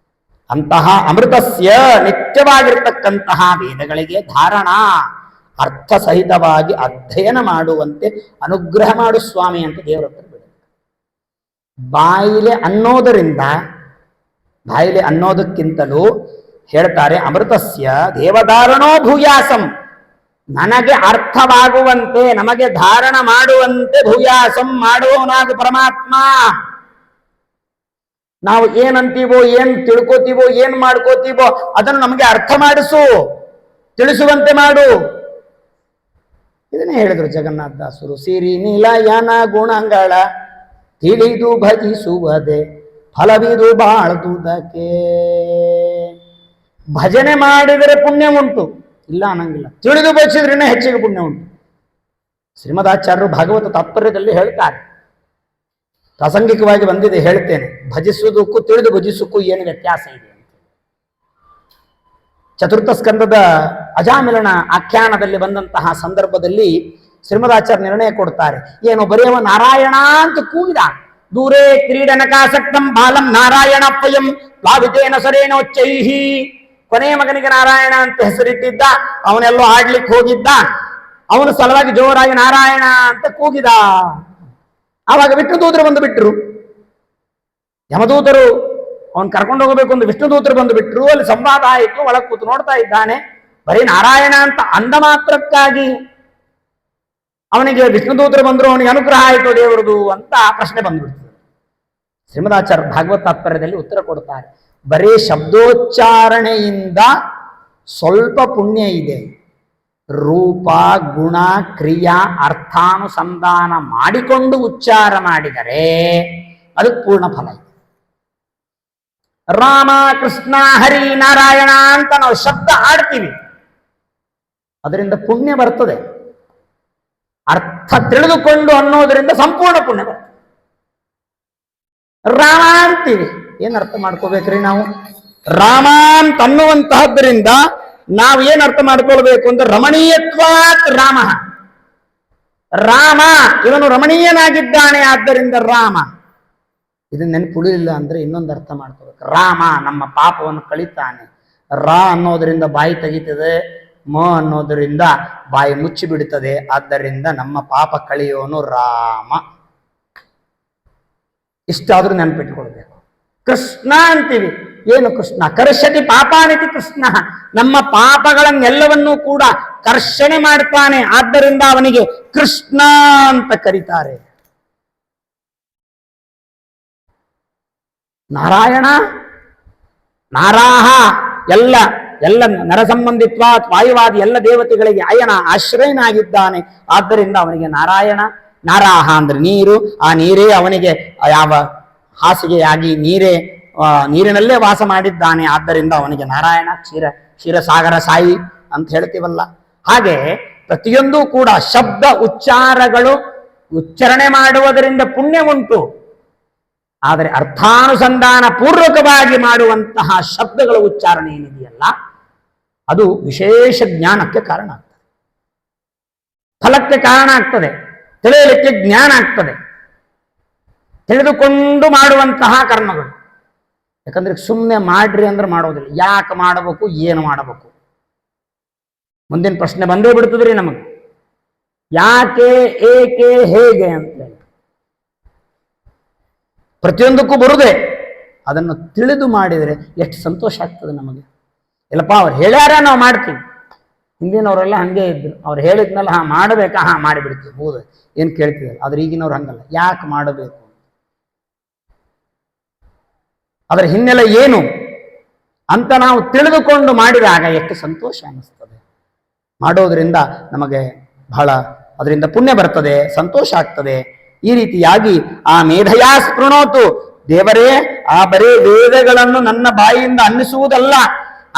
ಅಂತಹ ಅಮೃತಸ್ಯ ನಿತ್ಯವಾಗಿರ್ತಕ್ಕಂತಹ ವೇದಗಳಿಗೆ ಧಾರಣ ಅರ್ಥ ಸಹಿತವಾಗಿ ಅಧ್ಯಯನ ಮಾಡುವಂತೆ ಅನುಗ್ರಹ ಮಾಡು ಸ್ವಾಮಿ ಅಂತ ದೇವರ ಹತ್ರ ಬಿಡ. ಬಾಯಿಲೆ ಅನ್ನೋದಕ್ಕಿಂತಲೂ ಹೇಳ್ತಾರೆ ಅಮೃತಸ್ಯ ದೇವಧಾರಣೋ ಭೂಯಾಸಂ, ನನಗೆ ಅರ್ಥವಾಗುವಂತೆ ನಮಗೆ ಧಾರಣ ಮಾಡುವಂತೆ ಭೂಯಾಸಂ ಮಾಡುವವನಾಗು ಪರಮಾತ್ಮ. ನಾವು ಏನಂತೀವೋ, ಏನ್ ತಿಳ್ಕೋತೀವೋ, ಏನ್ ಮಾಡ್ಕೋತೀವೋ ಅದನ್ನು ನಮಗೆ ಅರ್ಥ ಮಾಡಿಸು, ತಿಳಿಸುವಂತೆ ಮಾಡು. ಇದನ್ನೇ ಹೇಳಿದ್ರು ಜಗನ್ನಾಥದಾಸರು, ಸಿರಿ ನಿಲಯನ ಗುಣಗಳ ತಿಳಿದು ಭಜಿಸುವುದೇ ಫಲವಿದು ಬಾಳ್ದುದಕ್ಕೆ. ಭಜನೆ ಮಾಡಿದರೆ ಪುಣ್ಯ ಉಂಟು, ಇಲ್ಲ ಅನ್ನಂಗಿಲ್ಲ, ತಿಳಿದು ಭಜಿಸಿದ್ರೇನೆ ಹೆಚ್ಚಿಗೆ ಪುಣ್ಯ ಉಂಟು. ಶ್ರೀಮದಾಚಾರ್ಯರು ಭಾಗವತ ತಾತ್ಪರ್ಯದಲ್ಲಿ ಹೇಳ್ತಾರೆ, ಪ್ರಾಸಂಗಿಕವಾಗಿ ಬಂದಿದೆ ಹೇಳ್ತೇನೆ, ಭಜಿಸುವುದಕ್ಕೂ ತಿಳಿದು ಭಜಿಸಕ್ಕೂ ಏನು ವ್ಯತ್ಯಾಸ ಇದೆ. ಚತುರ್ಥ ಸ್ಕಂದದ ಅಜಾಮಿಲನ ಆಖ್ಯಾನದಲ್ಲಿ ಬಂದಂತಹ ಸಂದರ್ಭದಲ್ಲಿ ಶ್ರೀಮದಾಚಾರ್ಯ ನಿರ್ಣಯ ಕೊಡ್ತಾರೆ. ಏನು ಬರೆಯವ ನಾರಾಯಣ ಅಂತ ಕೂಗಿದ, ದೂರೇ ಕ್ರೀಡನಕಾಸಕ್ತಂ ಬಾಲಂ ನಾರಾಯಣ ಪಯಂ ಪ್ಲಾವಿತೇನ ಸರೇನೋಚ್ಚೈಹಿ. ಕೊನೆಯ ಮಗನಿಗೆ ನಾರಾಯಣ ಅಂತ ಹೆಸರಿಟ್ಟಿದ್ದ, ಅವನೆಲ್ಲೋ ಆಡ್ಲಿಕ್ಕೆ ಹೋಗಿದ್ದ, ಅವನ ಸಲುವಾಗಿ ಜೋರಾಗಿ ನಾರಾಯಣ ಅಂತ ಕೂಗಿದ. ಆವಾಗ ವಿಷ್ಣುದೂತರು ಬಂದು ಬಿಟ್ರು, ಯಮದೂತರು ಅವನ್ ಕರ್ಕೊಂಡು ಹೋಗಬೇಕು ಅಂತ ವಿಷ್ಣುದೂತರು ಬಂದು ಬಿಟ್ರು. ಅಲ್ಲಿ ಸಂವಾದ ಆಯಿತು, ಒಳಗೆ ಕೂತು ನೋಡ್ತಾ ಇದ್ದಾನೆ. ಬರೀ ನಾರಾಯಣ ಅಂತ ಅಂದ ಮಾತ್ರಕ್ಕಾಗಿ ಅವನಿಗೆ ವಿಷ್ಣುದೂತರು ಬಂದ್ರು, ಅವನಿಗೆ ಅನುಗ್ರಹ ಆಯಿತು ದೇವರದು ಅಂತ ಪ್ರಶ್ನೆ ಬಂದ್ಬಿಡ್ತದೆ. ಶ್ರೀಮದಾಚಾರ್ಯ ಭಾಗವತ ತಾತ್ಪರ್ಯದಲ್ಲಿ ಉತ್ತರ ಕೊಡ್ತಾರೆ, ಬರೀ ಶಬ್ದೋಚ್ಚಾರಣೆಯಿಂದ ಸ್ವಲ್ಪ ಪುಣ್ಯ ಇದೆ, ರೂಪ ಗುಣ ಕ್ರಿಯಾ ಅರ್ಥಾನುಸಂಧಾನ ಮಾಡಿಕೊಂಡು ಉಚ್ಚಾರ ಮಾಡಿದರೆ ಅದಕ್ಕೆ ಪೂರ್ಣ ಫಲ ಇದೆ. ರಾಮ ಕೃಷ್ಣ ಹರಿ ನಾರಾಯಣ ಅಂತ ನಾವು ಶಬ್ದ ಆಡ್ತೀವಿ, ಅದರಿಂದ ಪುಣ್ಯ ಬರ್ತದೆ. ಅರ್ಥ ತಿಳಿದುಕೊಂಡು ಅನ್ನೋದರಿಂದ ಸಂಪೂರ್ಣ ಪುಣ್ಯ ಬರ್ತದೆ. ರಾಮ ಅಂತೀವಿ, ಏನ್ ಅರ್ಥ ಮಾಡ್ಕೋಬೇಕ್ರಿ ನಾವು? ರಾಮ ಅಂತ ಅನ್ನುವಂತಹದ್ರಿಂದ ನಾವು ಏನ್ ಅರ್ಥ ಮಾಡ್ಕೊಳ್ಬೇಕು ಅಂದ್ರೆ ರಮಣೀಯತ್ವಾತ್ ರಾಮ, ರಾಮ ಇವನು ರಮಣೀಯನಾಗಿದ್ದಾನೆ, ಆದ್ದರಿಂದ ರಾಮ. ಇದನ್ನ ನೆನಪುಳಿಲಿಲ್ಲ ಅಂದ್ರೆ ಇನ್ನೊಂದು ಅರ್ಥ ಮಾಡ್ಕೋಬೇಕು, ರಾಮ ನಮ್ಮ ಪಾಪವನ್ನು ಕಳೀತಾನೆ. ರಾ ಅನ್ನೋದರಿಂದ ಬಾಯಿ ತೆಗಿತದೆ, ಮ ಅನ್ನೋದರಿಂದ ಬಾಯಿ ಮುಚ್ಚಿ ಬಿಡುತ್ತದೆ, ಆದ್ದರಿಂದ ನಮ್ಮ ಪಾಪ ಕಳೆಯೋನು ರಾಮ. ಇಷ್ಟಾದ್ರೂ ನೆನಪಿಟ್ಕೊಳ್ಬೇಕು. ಕೃಷ್ಣ ಅಂತೀವಿ, ಏನು ಕೃಷ್ಣ? ಕರ್ಷತಿ ಪಾಪಾನಿತಿ ಕೃಷ್ಣ, ನಮ್ಮ ಪಾಪಗಳನ್ನೆಲ್ಲವನ್ನೂ ಕೂಡ ಕರ್ಷಣೆ ಮಾಡ್ತಾನೆ, ಆದ್ದರಿಂದ ಅವನಿಗೆ ಕೃಷ್ಣ ಅಂತ ಕರೀತಾರೆ. ನಾರಾಯಣ ನಾರಾಹ ಎಲ್ಲ ಎಲ್ಲ ನರಸಂಬಂಧಿತ್ವ ವಾಯುವಾದಿ ಎಲ್ಲ ದೇವತೆಗಳಿಗೆ ಅಯನ ಆಶ್ರಯನಾಗಿದ್ದಾನೆ. ಆದ್ದರಿಂದ ಅವನಿಗೆ ನಾರಾಯಣ. ನಾರಾಹ ಅಂದ್ರೆ ನೀರು, ಆ ನೀರೇ ಅವನಿಗೆ ಯಾವ ಹಾಸಿಗೆಯಾಗಿ ನೀರಿನಲ್ಲೇ ವಾಸ ಮಾಡಿದ್ದಾನೆ. ಆದ್ದರಿಂದ ಅವನಿಗೆ ನಾರಾಯಣ. ಕ್ಷೀರಸಾಗರ ಸಾಯಿ ಅಂತ ಹೇಳ್ತೀವಲ್ಲ, ಹಾಗೆ ಪ್ರತಿಯೊಂದು ಕೂಡ ಶಬ್ದ ಉಚ್ಚಾರಗಳು ಉಚ್ಚಾರಣೆ ಮಾಡುವುದರಿಂದ ಪುಣ್ಯ ಉಂಟು. ಆದರೆ ಅರ್ಥಾನುಸಂಧಾನ ಪೂರ್ವಕವಾಗಿ ಮಾಡುವಂತಹ ಶಬ್ದಗಳ ಉಚ್ಚಾರಣೆ ಏನಿದೆಯಲ್ಲ, ಅದು ವಿಶೇಷ ಜ್ಞಾನಕ್ಕೆ ಕಾರಣ ಆಗ್ತದೆ, ಫಲಕ್ಕೆ ಕಾರಣ ಆಗ್ತದೆ, ತಿಳಿಯಲಿಕ್ಕೆ ಜ್ಞಾನ ಆಗ್ತದೆ, ತಿಳಿದುಕೊಂಡು ಮಾಡುವಂತಹ ಕರ್ಮಗಳು. ಯಾಕಂದ್ರೆ ಸುಮ್ಮನೆ ಮಾಡ್ರಿ ಅಂದ್ರೆ ಮಾಡೋದಿಲ್ಲ. ಯಾಕೆ ಮಾಡಬೇಕು, ಏನು ಮಾಡಬೇಕು, ಮುಂದಿನ ಪ್ರಶ್ನೆ ಬಂದೇ ಬಿಡ್ತದ್ರಿ ನಮಗೆ. ಯಾಕೆ, ಏಕೆ, ಹೇಗೆ ಅಂತೇಳಿ ಪ್ರತಿಯೊಂದಕ್ಕೂ ಬರುದೇ. ಅದನ್ನು ತಿಳಿದು ಮಾಡಿದರೆ ಎಷ್ಟು ಸಂತೋಷ ಆಗ್ತದೆ ನಮಗೆ. ಇಲ್ಲಪ್ಪ ಅವ್ರು ಹೇಳ್ಯಾರ ನಾವು ಮಾಡ್ತೀವಿ. ಹಿಂದಿನವರೆಲ್ಲ ಹಂಗೆ ಇದ್ರು, ಅವ್ರು ಹೇಳಿದ್ಮೇಲೆ ಮಾಡಬೇಕಾ, ಮಾಡಿಬಿಡ್ತೀವಿ, ಹೌದು, ಏನು ಕೇಳ್ತಿದ್ರು. ಆದ್ರೆ ಈಗಿನವ್ರು ಹಂಗಲ್ಲ. ಯಾಕೆ ಮಾಡಬೇಕು, ಅದರ ಹಿನ್ನೆಲೆ ಏನು ಅಂತ ನಾವು ತಿಳಿದುಕೊಂಡು ಮಾಡಿದಾಗ ಎಷ್ಟು ಸಂತೋಷ ಅನ್ನಿಸ್ತದೆ. ಮಾಡೋದ್ರಿಂದ ನಮಗೆ ಬಹಳ ಅದರಿಂದ ಪುಣ್ಯ ಬರ್ತದೆ, ಸಂತೋಷ ಆಗ್ತದೆ. ಈ ರೀತಿಯಾಗಿ ಆ ಮೇಧಯಾ ಸ್ಪೃಣೋತು, ದೇವರೇ ಆ ಬರೇ ವೇದಗಳನ್ನು ನನ್ನ ಬಾಯಿಯಿಂದ ಅನ್ನಿಸುವುದಲ್ಲ,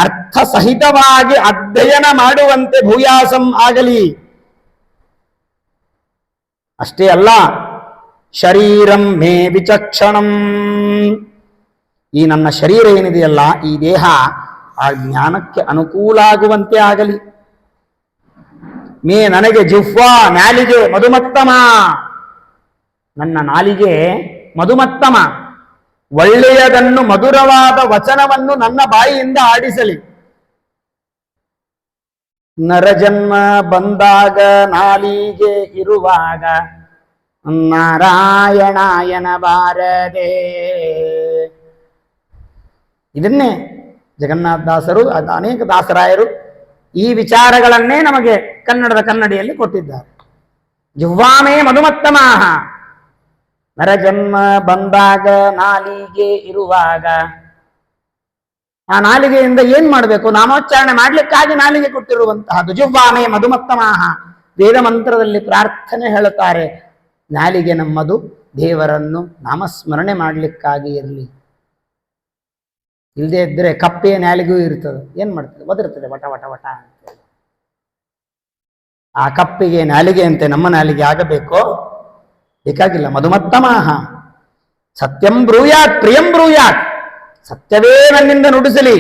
ಅರ್ಥ ಸಹಿತವಾಗಿ ಅಧ್ಯಯನ ಮಾಡುವಂತೆ ಭೂಯಾಸಂ ಆಗಲಿ. ಅಷ್ಟೇ ಅಲ್ಲ, ಶರೀರಂ ಮೇ ವಿಚಕ್ಷಣಂ, ಈ ನನ್ನ ಶರೀರ ಏನಿದೆಯಲ್ಲ, ಈ ದೇಹ ಆ ಜ್ಞಾನಕ್ಕೆ ಅನುಕೂಲ ಆಗುವಂತೆ ಆಗಲಿ. ಮೇ ನನಗೆ ಜಿಹ್ವಾ ನಾಲಿಗೆ ಮಧುಮತ್ತಮ, ನನ್ನ ನಾಲಿಗೆ ಮಧುಮತ್ತಮ, ಒಳ್ಳೆಯದನ್ನು ಮಧುರವಾದ ವಚನವನ್ನು ನನ್ನ ಬಾಯಿಯಿಂದ ಆಡಿಸಲಿ. ನರಜನ್ಮ ಬಂದಾಗ ನಾಲಿಗೆ ಇರುವಾಗ ನಾರಾಯಣಾಯನ ಬಾರದೆ. ಇದನ್ನೇ ಜಗನ್ನಾಥದಾಸರು, ಅನೇಕ ದಾಸರಾಯರು ಈ ವಿಚಾರಗಳನ್ನೇ ನಮಗೆ ಕನ್ನಡದ ಕನ್ನಡಿಯಲ್ಲಿ ಕೊಟ್ಟಿದ್ದಾರೆ. ಜಿಹ್ವಾಮೇ ಮಧುಮತ್ತಮಾಹ, ನರಜನ್ಮ ಬಂದಾಗ ನಾಲಿಗೆ ಇರುವಾಗ. ಆ ನಾಲಿಗೆಯಿಂದ ಏನ್ ಮಾಡಬೇಕು, ನಾಮೋಚ್ಚಾರಣೆ ಮಾಡ್ಲಿಕ್ಕಾಗಿ ನಾಲಿಗೆ ಕೊಟ್ಟಿರುವಂತಹದ್ದು. ಜಿಹ್ವಾಮೇ ಮಧುಮತ್ತಮಾಹ, ವೇದ ಮಂತ್ರದಲ್ಲಿ ಪ್ರಾರ್ಥನೆ ಹೇಳುತ್ತಾರೆ, ನಾಲಿಗೆ ನಮ್ಮದು ದೇವರನ್ನು ನಾಮಸ್ಮರಣೆ ಮಾಡ್ಲಿಕ್ಕಾಗಿ ಇರಲಿ. ಇಲ್ಲದೆ ಇದ್ರೆ ಕಪ್ಪೆಯ ನಾಲಿಗೆಯೂ ಇರ್ತದೆ, ಏನ್ ಮಾಡ್ತದೆ, ಒದರ್ತದೆ ವಟ ವಟ ವಟ ಅಂತೇಳಿ. ಆ ಕಪ್ಪಿಗೆ ನಾಲಿಗೆ ಅಂತೆ ನಮ್ಮ ನಾಲಿಗೆ ಆಗಬೇಕೋ, ಬೇಕಾಗಿಲ್ಲ. ಮಧುಮತ್ತಮಾಹ, ಸತ್ಯಂ ಬ್ರೂಯಾತ್ ಪ್ರಿಯಂ ಬ್ರೂಯಾತ್, ಸತ್ಯವೇ ನನ್ನಿಂದ ನುಡಿಸಲಿ,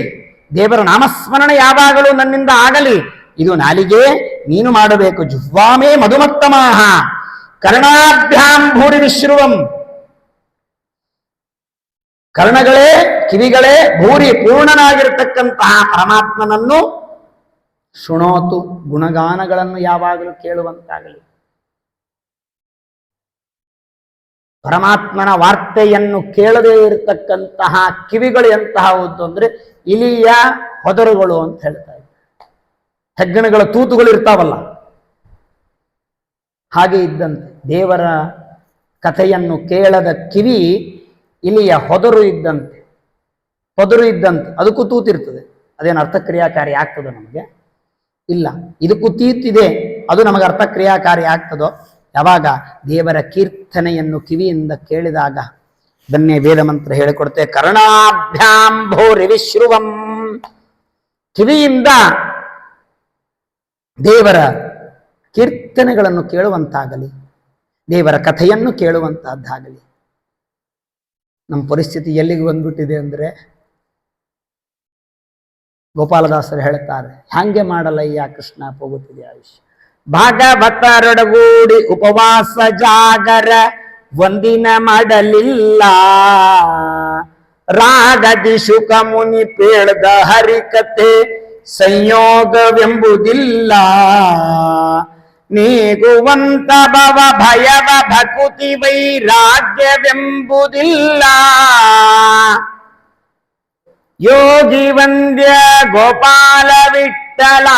ದೇವರ ನಾಮಸ್ಮರಣೆ ಯಾವಾಗಲೂ ನನ್ನಿಂದ ಆಗಲಿ, ಇದು ನಾಲಿಗೆ ನೀನು ಮಾಡಬೇಕು. ಜುಹ್ವಾಮೇ ಮಧುಮತ್ತಮಾಹ, ಕರ್ಣಾಭ್ಯಾಂ ಭೂರಿ ವಿಶ್ರುವಂ, ಕರ್ಣಗಳೇ ಕಿವಿಗಳೇ ಭೂರಿ ಪೂರ್ಣನಾಗಿರತಕ್ಕಂತಹ ಪರಮಾತ್ಮನನ್ನು ಶೃಣೋತು, ಗುಣಗಾನಗಳನ್ನು ಯಾವಾಗಲೂ ಕೇಳುವಂತಾಗಲಿ. ಪರಮಾತ್ಮನ ವಾರ್ತೆಯನ್ನು ಕೇಳದೇ ಇರತಕ್ಕಂತಹ ಕಿವಿಗಳು ಎಂತಹದ್ದು ಅಂದ್ರೆ ಇಲಿಯ ಹೊದರುಗಳು ಅಂತ ಹೇಳ್ತಾ ಇದ್ದಾರೆ. ಹೆಗ್ಗಣಗಳ ತೂತುಗಳು ಇರ್ತಾವಲ್ಲ, ಹಾಗೆ ಇದ್ದಂತೆ ದೇವರ ಕಥೆಯನ್ನು ಕೇಳದ ಕಿವಿ ಇಲಿಯ ಹೊದರು ಇದ್ದಂತೆ, ಅದಕ್ಕೂ ತೂತಿರ್ತದೆ. ಅದೇನು ಅರ್ಥಕ್ರಿಯಾಕಾರಿ ಆಗ್ತದೋ ನಮಗೆ? ಇಲ್ಲ. ಇದಕ್ಕೂ ತೀತಿದೆ, ಅದು ನಮಗೆ ಅರ್ಥಕ್ರಿಯಾಕಾರಿ ಆಗ್ತದೋ ಯಾವಾಗ ದೇವರ ಕೀರ್ತನೆಯನ್ನು ಕಿವಿಯಿಂದ ಕೇಳಿದಾಗ. ಇದನ್ನೇ ವೇದ ಮಂತ್ರ ಹೇಳಿಕೊಡುತ್ತೆ, ಕರ್ಣಾಭ್ಯಾಂ ಭೂರಿ ವಿಶ್ರುವಂ, ಕಿವಿಯಿಂದ ದೇವರ ಕೀರ್ತನೆಗಳನ್ನು ಕೇಳುವಂತಾಗಲಿ, ದೇವರ ಕಥೆಯನ್ನು ಕೇಳುವಂತಹದ್ದಾಗಲಿ. ನಮ್ಮ ಪರಿಸ್ಥಿತಿ ಎಲ್ಲಿಗೆ ಬಂದ್ಬಿಟ್ಟಿದೆ ಅಂದ್ರೆ, ಗೋಪಾಲದಾಸರು ಹೇಳ್ತಾರೆ, ಹಂಗೆ ಮಾಡಲಯ್ಯ ಕೃಷ್ಣ ಹೋಗುತ್ತಿದೆ ಆಯುಷ್ಯ. ಭಾಗವತರೊಡಗೂಡಿ ಉಪವಾಸ ಜಾಗರ ಒಂದಿನ ಮಾಡಲಿಲ್ಲ, ರಾಗದಿ ಶುಕ ಮುನಿ ಪೇಳ್ದ ಹರಿಕತೆ ಸಂಯೋಗವೆಂಬುದಿಲ್ಲ, ನೀಗುವಂತ ಭವ ಭಯವ ಭಕುತಿ ವೈರಾಗ್ಯವೆಂಬುದಿಲ್ಲ, ಯೋಗಿ ವಂದ್ಯ ಗೋಪಾಲ ವಿಠಲ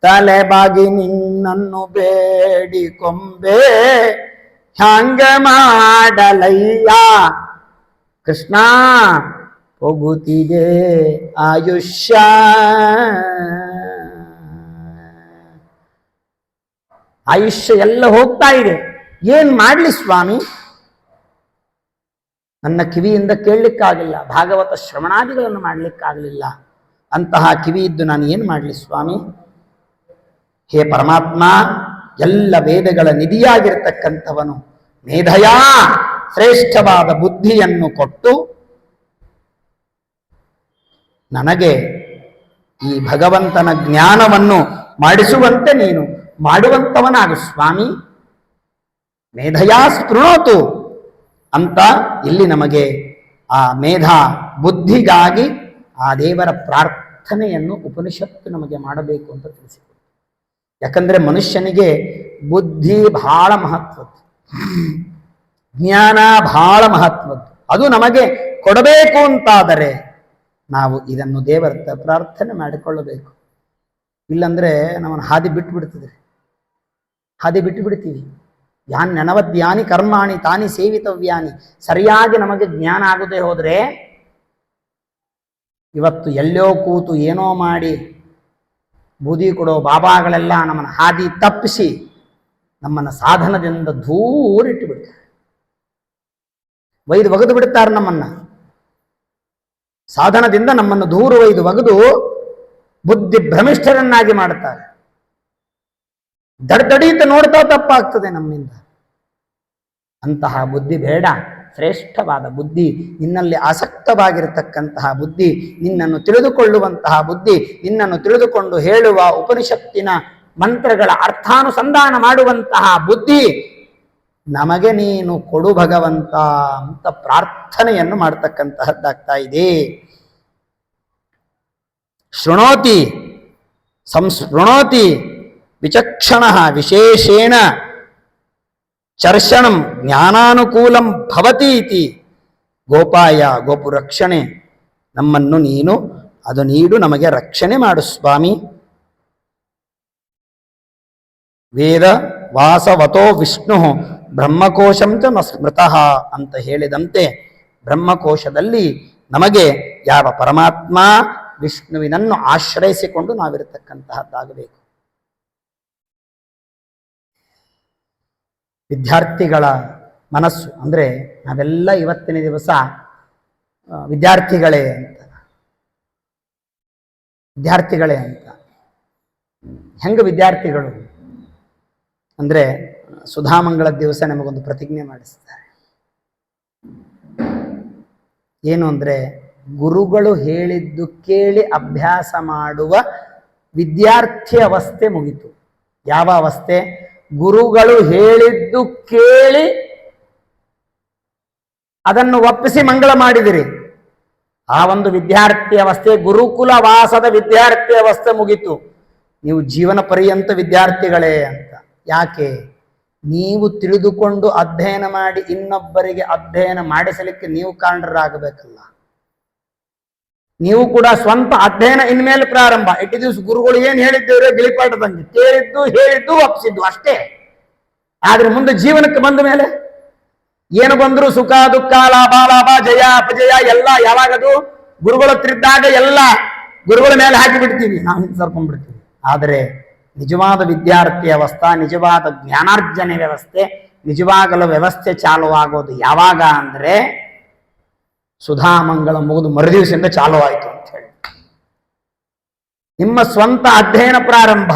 ತಲೆಬಾಗಿ ನಿನ್ನನ್ನು ಬೇಡಿಕೊಂಬೆ, ಹ್ಯಾಂಗ ಮಾಡಲಯ್ಯ ಕೃಷ್ಣ ಹೋಗುತ್ತಿದೆ ಆಯುಷ್ಯ, ಆಯುಷ್ಯ ಎಲ್ಲ ಹೋಗ್ತಾ ಇದೆ. ಏನ್ ಮಾಡ್ಲಿ ಸ್ವಾಮಿ? ನನ್ನ ಕಿವಿಯಿಂದ ಕೇಳಲಿಕ್ಕಾಗಲಿಲ್ಲ, ಭಾಗವತ ಶ್ರವಣಾದಿಗಳನ್ನು ಮಾಡಲಿಕ್ಕಾಗಲಿಲ್ಲ. ಅಂತಹ ಕಿವಿ ಇದ್ದು ನಾನು ಏನು ಮಾಡಲಿ ಸ್ವಾಮಿ? ಹೇ ಪರಮಾತ್ಮ, ಎಲ್ಲ ವೇದಗಳ ನಿಧಿಯಾಗಿರ್ತಕ್ಕಂಥವನು ಮೇಧಯಾ ಶ್ರೇಷ್ಠವಾದ ಬುದ್ಧಿಯನ್ನು ಕೊಟ್ಟು ನನಗೆ ಈ ಭಗವಂತನ ಜ್ಞಾನವನ್ನು ಮಾಡಿಸುವಂತೆ ನೀನು ಮಾಡುವಂತವನಾಗು ಸ್ವಾಮಿ. ಮೇಧಯಾ ಸ್ಪೃಣೋತು ಅಂತ ಇಲ್ಲಿ ನಮಗೆ ಆ ಮೇಧಾ ಬುದ್ಧಿಗಾಗಿ ಆ ದೇವರ ಪ್ರಾರ್ಥನೆಯನ್ನು ಉಪನಿಷತ್ತು ನಮಗೆ ಮಾಡಬೇಕು ಅಂತ ತಿಳಿಸಿಕೊಡು. ಯಾಕಂದ್ರೆ ಮನುಷ್ಯನಿಗೆ ಬುದ್ಧಿ ಬಹಳ ಮಹತ್ವದ್ದು, ಜ್ಞಾನ ಬಹಳ ಮಹತ್ವದ್ದು. ಅದು ನಮಗೆ ಕೊಡಬೇಕು ಅಂತಾದರೆ ನಾವು ಇದನ್ನು ದೇವರ ಪ್ರಾರ್ಥನೆ ಮಾಡಿಕೊಳ್ಳಬೇಕು. ಇಲ್ಲಂದ್ರೆ ನಮ್ಮನ್ನು ಹಾದಿ ಬಿಟ್ಟು ಬಿಡ್ತಿದ್ರೆ, ಹಾದಿ ಬಿಟ್ಟು ಬಿಡ್ತೀವಿ. ಯಾನ್ ನೆನವದ್ಯಾನಿ ಕರ್ಮಾಣಿ ತಾನಿ ಸೇವಿತವ್ಯಾನಿ. ಸರಿಯಾಗಿ ನಮಗೆ ಜ್ಞಾನ ಆಗದೆ ಹೋದ್ರೆ ಇವತ್ತು ಎಲ್ಲೋ ಕೂತು ಏನೋ ಮಾಡಿ ಬೂದಿ ಕೊಡೋ ಬಾಬಾಗಳೆಲ್ಲ ನಮ್ಮನ್ನು ಹಾದಿ ತಪ್ಪಿಸಿ ನಮ್ಮನ್ನು ಸಾಧನದಿಂದ ದೂರಿಟ್ಟು ಬಿಡ್ತಾರೆ, ಒಯ್ದು ಒಗೆದು ಬಿಡ್ತಾರೆ. ನಮ್ಮನ್ನ ಸಾಧನದಿಂದ ನಮ್ಮನ್ನು ದೂರ ಒಯ್ದು ಒಗೆದು ಬುದ್ಧಿ ಭ್ರಮಿಷ್ಠರನ್ನಾಗಿ ಮಾಡುತ್ತಾರೆ. ದಡದಡೀತ ನೋಡ್ತಾ ತಪ್ಪಾಗ್ತದೆ ನಮ್ಮಿಂದ. ಅಂತಹ ಬುದ್ಧಿ ಬೇಡ. ಶ್ರೇಷ್ಠವಾದ ಬುದ್ಧಿ, ನಿನ್ನಲ್ಲಿ ಆಸಕ್ತವಾಗಿರತಕ್ಕಂತಹ ಬುದ್ಧಿ, ನಿನ್ನನ್ನು ತಿಳಿದುಕೊಳ್ಳುವಂತಹ ಬುದ್ಧಿ, ನಿನ್ನನ್ನು ತಿಳಿದುಕೊಂಡು ಹೇಳುವ ಉಪನಿಷತ್ತಿನ ಮಂತ್ರಗಳ ಅರ್ಥಾನುಸಂಧಾನ ಮಾಡುವಂತಹ ಬುದ್ಧಿ ನಮಗೆ ನೀನು ಕೊಡು ಭಗವಂತ ಅಂತ ಪ್ರಾರ್ಥನೆಯನ್ನು ಮಾಡ್ತಕ್ಕಂತಹದ್ದಾಗ್ತಾ ಇದೆ. ಶೃಣೋತಿ ಸಂಸ್ಪೃಣೋತಿ ವಿಚಕ್ಷಣ ವಿಶೇಷೇಣ ಚರ್ಷಣಂ ಜ್ಞಾನಾನುಕೂಲಂ ಭವತಿ ಇತಿ ಗೋಪಾಯ. ಗೋಪು ರಕ್ಷಣೆ ನಮ್ಮನ್ನು ನೀನು ಅದು ನೀಡು, ನಮಗೆ ರಕ್ಷಣೆ ಮಾಡು ಸ್ವಾಮಿ. ವೇದ ವಾಸವತೋ ವಿಷ್ಣು ಬ್ರಹ್ಮಕೋಶಂ ಚ ಸ್ಮೃತಃ ಅಂತ ಹೇಳಿದಂತೆ ಬ್ರಹ್ಮಕೋಶದಲ್ಲಿ ನಮಗೆ ಯಾವ ಪರಮಾತ್ಮ ವಿಷ್ಣುವಿನನ್ನು ಆಶ್ರಯಿಸಿಕೊಂಡು ನಾವಿರತಕ್ಕಂತಹದ್ದಾಗಬೇಕು. ವಿದ್ಯಾರ್ಥಿಗಳ ಮನಸ್ಸು ಅಂದರೆ ನಾವೆಲ್ಲ ಇವತ್ತಿನ ದಿವಸ ವಿದ್ಯಾರ್ಥಿಗಳೇ ಅಂತ. ಹೆಂಗೆ ವಿದ್ಯಾರ್ಥಿಗಳು ಅಂದರೆ ಸುಧಾಮಂಗಳ ದಿವಸ ನಮಗೊಂದು ಪ್ರತಿಜ್ಞೆ ಮಾಡಿಸ್ತಾರೆ. ಏನು ಅಂದರೆ, ಗುರುಗಳು ಹೇಳಿದ್ದು ಕೇಳಿ ಅಭ್ಯಾಸ ಮಾಡುವ ವಿದ್ಯಾರ್ಥಿ ಅವಸ್ಥೆ ಮುಗಿತು. ಯಾವ ಅವಸ್ಥೆ? ಗುರುಗಳು ಹೇಳಿದ್ದು ಕೇಳಿ ಅದನ್ನು ಒಪ್ಪಿಸಿ ಮಂಗಳ ಮಾಡಿದಿರಿ, ಆ ಒಂದು ವಿದ್ಯಾರ್ಥಿ ಅವಸ್ಥೆ, ಗುರುಕುಲ ವಾಸದ ವಿದ್ಯಾರ್ಥಿ ಅವಸ್ಥೆ ಮುಗಿತು. ನೀವು ಜೀವನ ಪರ್ಯಂತ ವಿದ್ಯಾರ್ಥಿಗಳೇ ಅಂತ. ಯಾಕೆ? ನೀವು ತಿಳಿದುಕೊಂಡು ಅಧ್ಯಯನ ಮಾಡಿ ಇನ್ನೊಬ್ಬರಿಗೆ ಅಧ್ಯಯನ ಮಾಡಿಸಲಿಕ್ಕೆ ನೀವು ಕಾರಣರಾಗಬೇಕಲ್ಲ. ನೀವು ಕೂಡ ಸ್ವಂತ ಅಧ್ಯಯನ ಇನ್ಮೇಲೆ ಪ್ರಾರಂಭ. ಇಟ್ಟು ದಿವಸ ಗುರುಗಳು ಏನು ಹೇಳಿದ್ದೇವ್ರೆ ಗಿಳಿಪಾಠದಂಗೆ ಕೇಳಿದ್ದು ಹೇಳಿದ್ದು ಒಪ್ಪಿಸಿದ್ದು ಅಷ್ಟೇ. ಆದ್ರೆ ಮುಂದೆ ಜೀವನಕ್ಕೆ ಬಂದ ಮೇಲೆ ಏನು ಬಂದ್ರು ಸುಖ ದುಃಖ ಲಾಭ ಲಾಭ ಜಯ ಅಪಜಯ ಎಲ್ಲ ಯಾವಾಗದು ಗುರುಗಳ ಹತ್ರ ಇದ್ದಾಗ ಎಲ್ಲ ಗುರುಗಳ ಮೇಲೆ ಹಾಕಿ ಬಿಡ್ತೀವಿ, ನಾವು ಹಿಂದೆ ಸರ್ಕೊಂಡ್ಬಿಡ್ತೀವಿ. ಆದರೆ ನಿಜವಾದ ವಿದ್ಯಾರ್ಥಿ ಅವಸ್ಥೆ, ನಿಜವಾದ ಜ್ಞಾನಾರ್ಜನೆ ವ್ಯವಸ್ಥೆ, ನಿಜವಾಗಲೂ ವ್ಯವಸ್ಥೆ ಚಾಲುವಾಗೋದು ಯಾವಾಗ ಅಂದ್ರೆ ಸುಧಾಮಂಗಳ ಮುಗಿದು ಮರುದಿವಸದಿಂದ ಚಾಲು ಆಯಿತು ಅಂತ ಹೇಳಿ ನಿಮ್ಮ ಸ್ವಂತ ಅಧ್ಯಯನ ಪ್ರಾರಂಭ.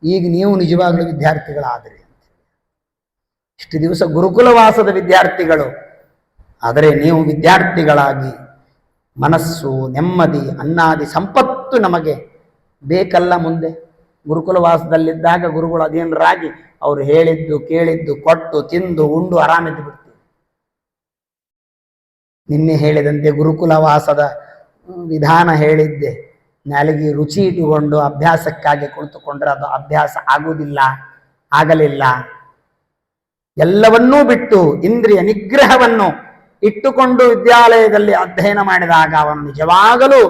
ಈಗ ನೀವು ನಿಜವಾಗ್ಲೂ ವಿದ್ಯಾರ್ಥಿಗಳಾದ್ರಿ ಅಂತ. ಇಷ್ಟು ದಿವಸ ಗುರುಕುಲವಾಸದ ವಿದ್ಯಾರ್ಥಿಗಳು, ಆದರೆ ನೀವು ವಿದ್ಯಾರ್ಥಿಗಳಾಗಿ ಮನಸ್ಸು ನೆಮ್ಮದಿ ಅನ್ನಾದಿ ಸಂಪತ್ತು ನಮಗೆ ಬೇಕಲ್ಲ. ಮುಂದೆ ಗುರುಕುಲವಾಸದಲ್ಲಿದ್ದಾಗ ಗುರುಗಳು ಅಧೀನರಾಗಿ ಅವರು ಹೇಳಿದ್ದು ಕೇಳಿದ್ದು ಕೊಟ್ಟು ತಿಂದು ಉಂಡು ಆರಾಮಿದ್ದು ಬಿಡ್ತೀವಿ. ನಿನ್ನೆ ಹೇಳಿದಂತೆ ಗುರುಕುಲವಾಸದ ವಿಧಾನ ಹೇಳಿದ್ದೆ. ನಾಲಿಗೆ ರುಚಿ ಇಟ್ಟುಕೊಂಡು ಅಭ್ಯಾಸಕ್ಕಾಗಿ ಕುಳಿತುಕೊಂಡ್ರೆ ಅದು ಅಭ್ಯಾಸ ಆಗುವುದಿಲ್ಲ, ಆಗಲಿಲ್ಲ. ಎಲ್ಲವನ್ನೂ ಬಿಟ್ಟು ಇಂದ್ರಿಯ ನಿಗ್ರಹವನ್ನು ಇಟ್ಟುಕೊಂಡು ವಿದ್ಯಾಲಯದಲ್ಲಿ ಅಧ್ಯಯನ ಮಾಡಿದಾಗ ಅವನು ನಿಜವಾಗಲೂ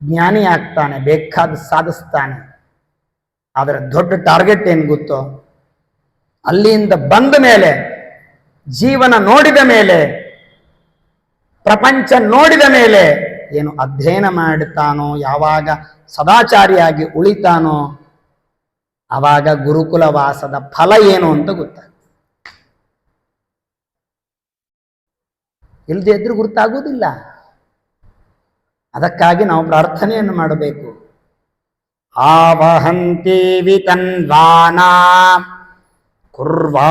ಜ್ಞಾನಿ ಆಗ್ತಾನೆ, ಬೇಕಾದ ಸಾಧಿಸ್ತಾನೆ. ಆದರೆ ದೊಡ್ಡ ಟಾರ್ಗೆಟ್ ಏನು ಗೊತ್ತೋ, ಅಲ್ಲಿಂದ ಬಂದ ಮೇಲೆ ಜೀವನ ನೋಡಿದ ಮೇಲೆ ಪ್ರಪಂಚ ನೋಡಿದ ಮೇಲೆ ಏನು ಅಧ್ಯಯನ ಮಾಡುತ್ತಾನೋ, ಯಾವಾಗ ಸದಾಚಾರಿಯಾಗಿ ಉಳಿತಾನೋ, ಆವಾಗ ಗುರುಕುಲ ವಾಸದ ಫಲ ಏನು ಅಂತ ಗೊತ್ತಾಗ್ತದೆ. ಇಲ್ಲದೆ ಇದ್ರೂ ಗುರುತಾಗುವುದಿಲ್ಲ. ಅದಕ್ಕಾಗಿ ನಾವು ಪ್ರಾರ್ಥನೆಯನ್ನು ಮಾಡಬೇಕು. ಆವಹಂತಿ ವಿತನ್ವಾನಾ ಕುರ್ವಾಣಾಚೀರಮಾತ್ಮನಃ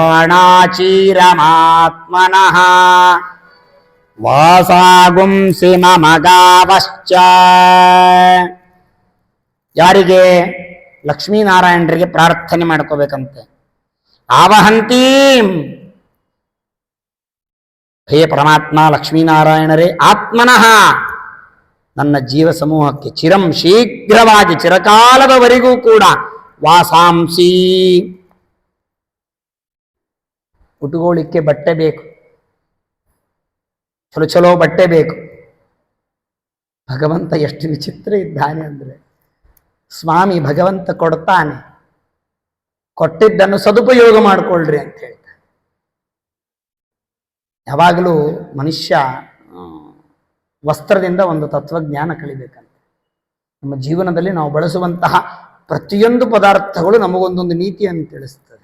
ವಾಸಾಗುಂಸಿ ಮಮ ಗಾವಶ್ಚ. ಯಾರಿಗೆ? ಲಕ್ಷ್ಮೀನಾರಾಯಣರಿಗೆ ಪ್ರಾರ್ಥನೆ ಮಾಡ್ಕೋಬೇಕಂತೆ. ಆವಹಂತೀಂ, ಹೇ ಪರಮಾತ್ಮ ಲಕ್ಷ್ಮೀನಾರಾಯಣರೇ, ಆತ್ಮನಃ ನನ್ನ ಜೀವ ಸಮೂಹಕ್ಕೆ ಚಿರಂ ಶೀಘ್ರವಾಗಿ ಚಿರಕಾಲದವರೆಗೂ ಕೂಡ ವಾಸಾಂಸಿ, ಉಟ್ಕೊಳ್ಳಿಕ್ಕೆ ಬಟ್ಟೆ ಬೇಕು, ಚಲೋ ಚಲೋ ಬಟ್ಟೆ ಬೇಕು. ಭಗವಂತ ಎಷ್ಟು ವಿಚಿತ್ರ ಇದ್ದಾನೆ ಅಂದರೆ, ಸ್ವಾಮಿ ಭಗವಂತ ಕೊಡ್ತಾನೆ, ಕೊಟ್ಟಿದ್ದನ್ನು ಸದುಪಯೋಗ ಮಾಡಿಕೊಳ್ಳ್ರಿ ಅಂತ ಹೇಳ್ತಾನೆ. ಯಾವಾಗಲೂ ಮನುಷ್ಯ ವಸ್ತ್ರದಿಂದ ಒಂದು ತತ್ವಜ್ಞಾನ ಕಲಿಬೇಕಂತ. ನಮ್ಮ ಜೀವನದಲ್ಲಿ ನಾವು ಬಳಸುವಂತಹ ಪ್ರತಿಯೊಂದು ಪದಾರ್ಥಗಳು ನಮಗೊಂದೊಂದು ನೀತಿಯನ್ನು ತಿಳಿಸ್ತದೆ.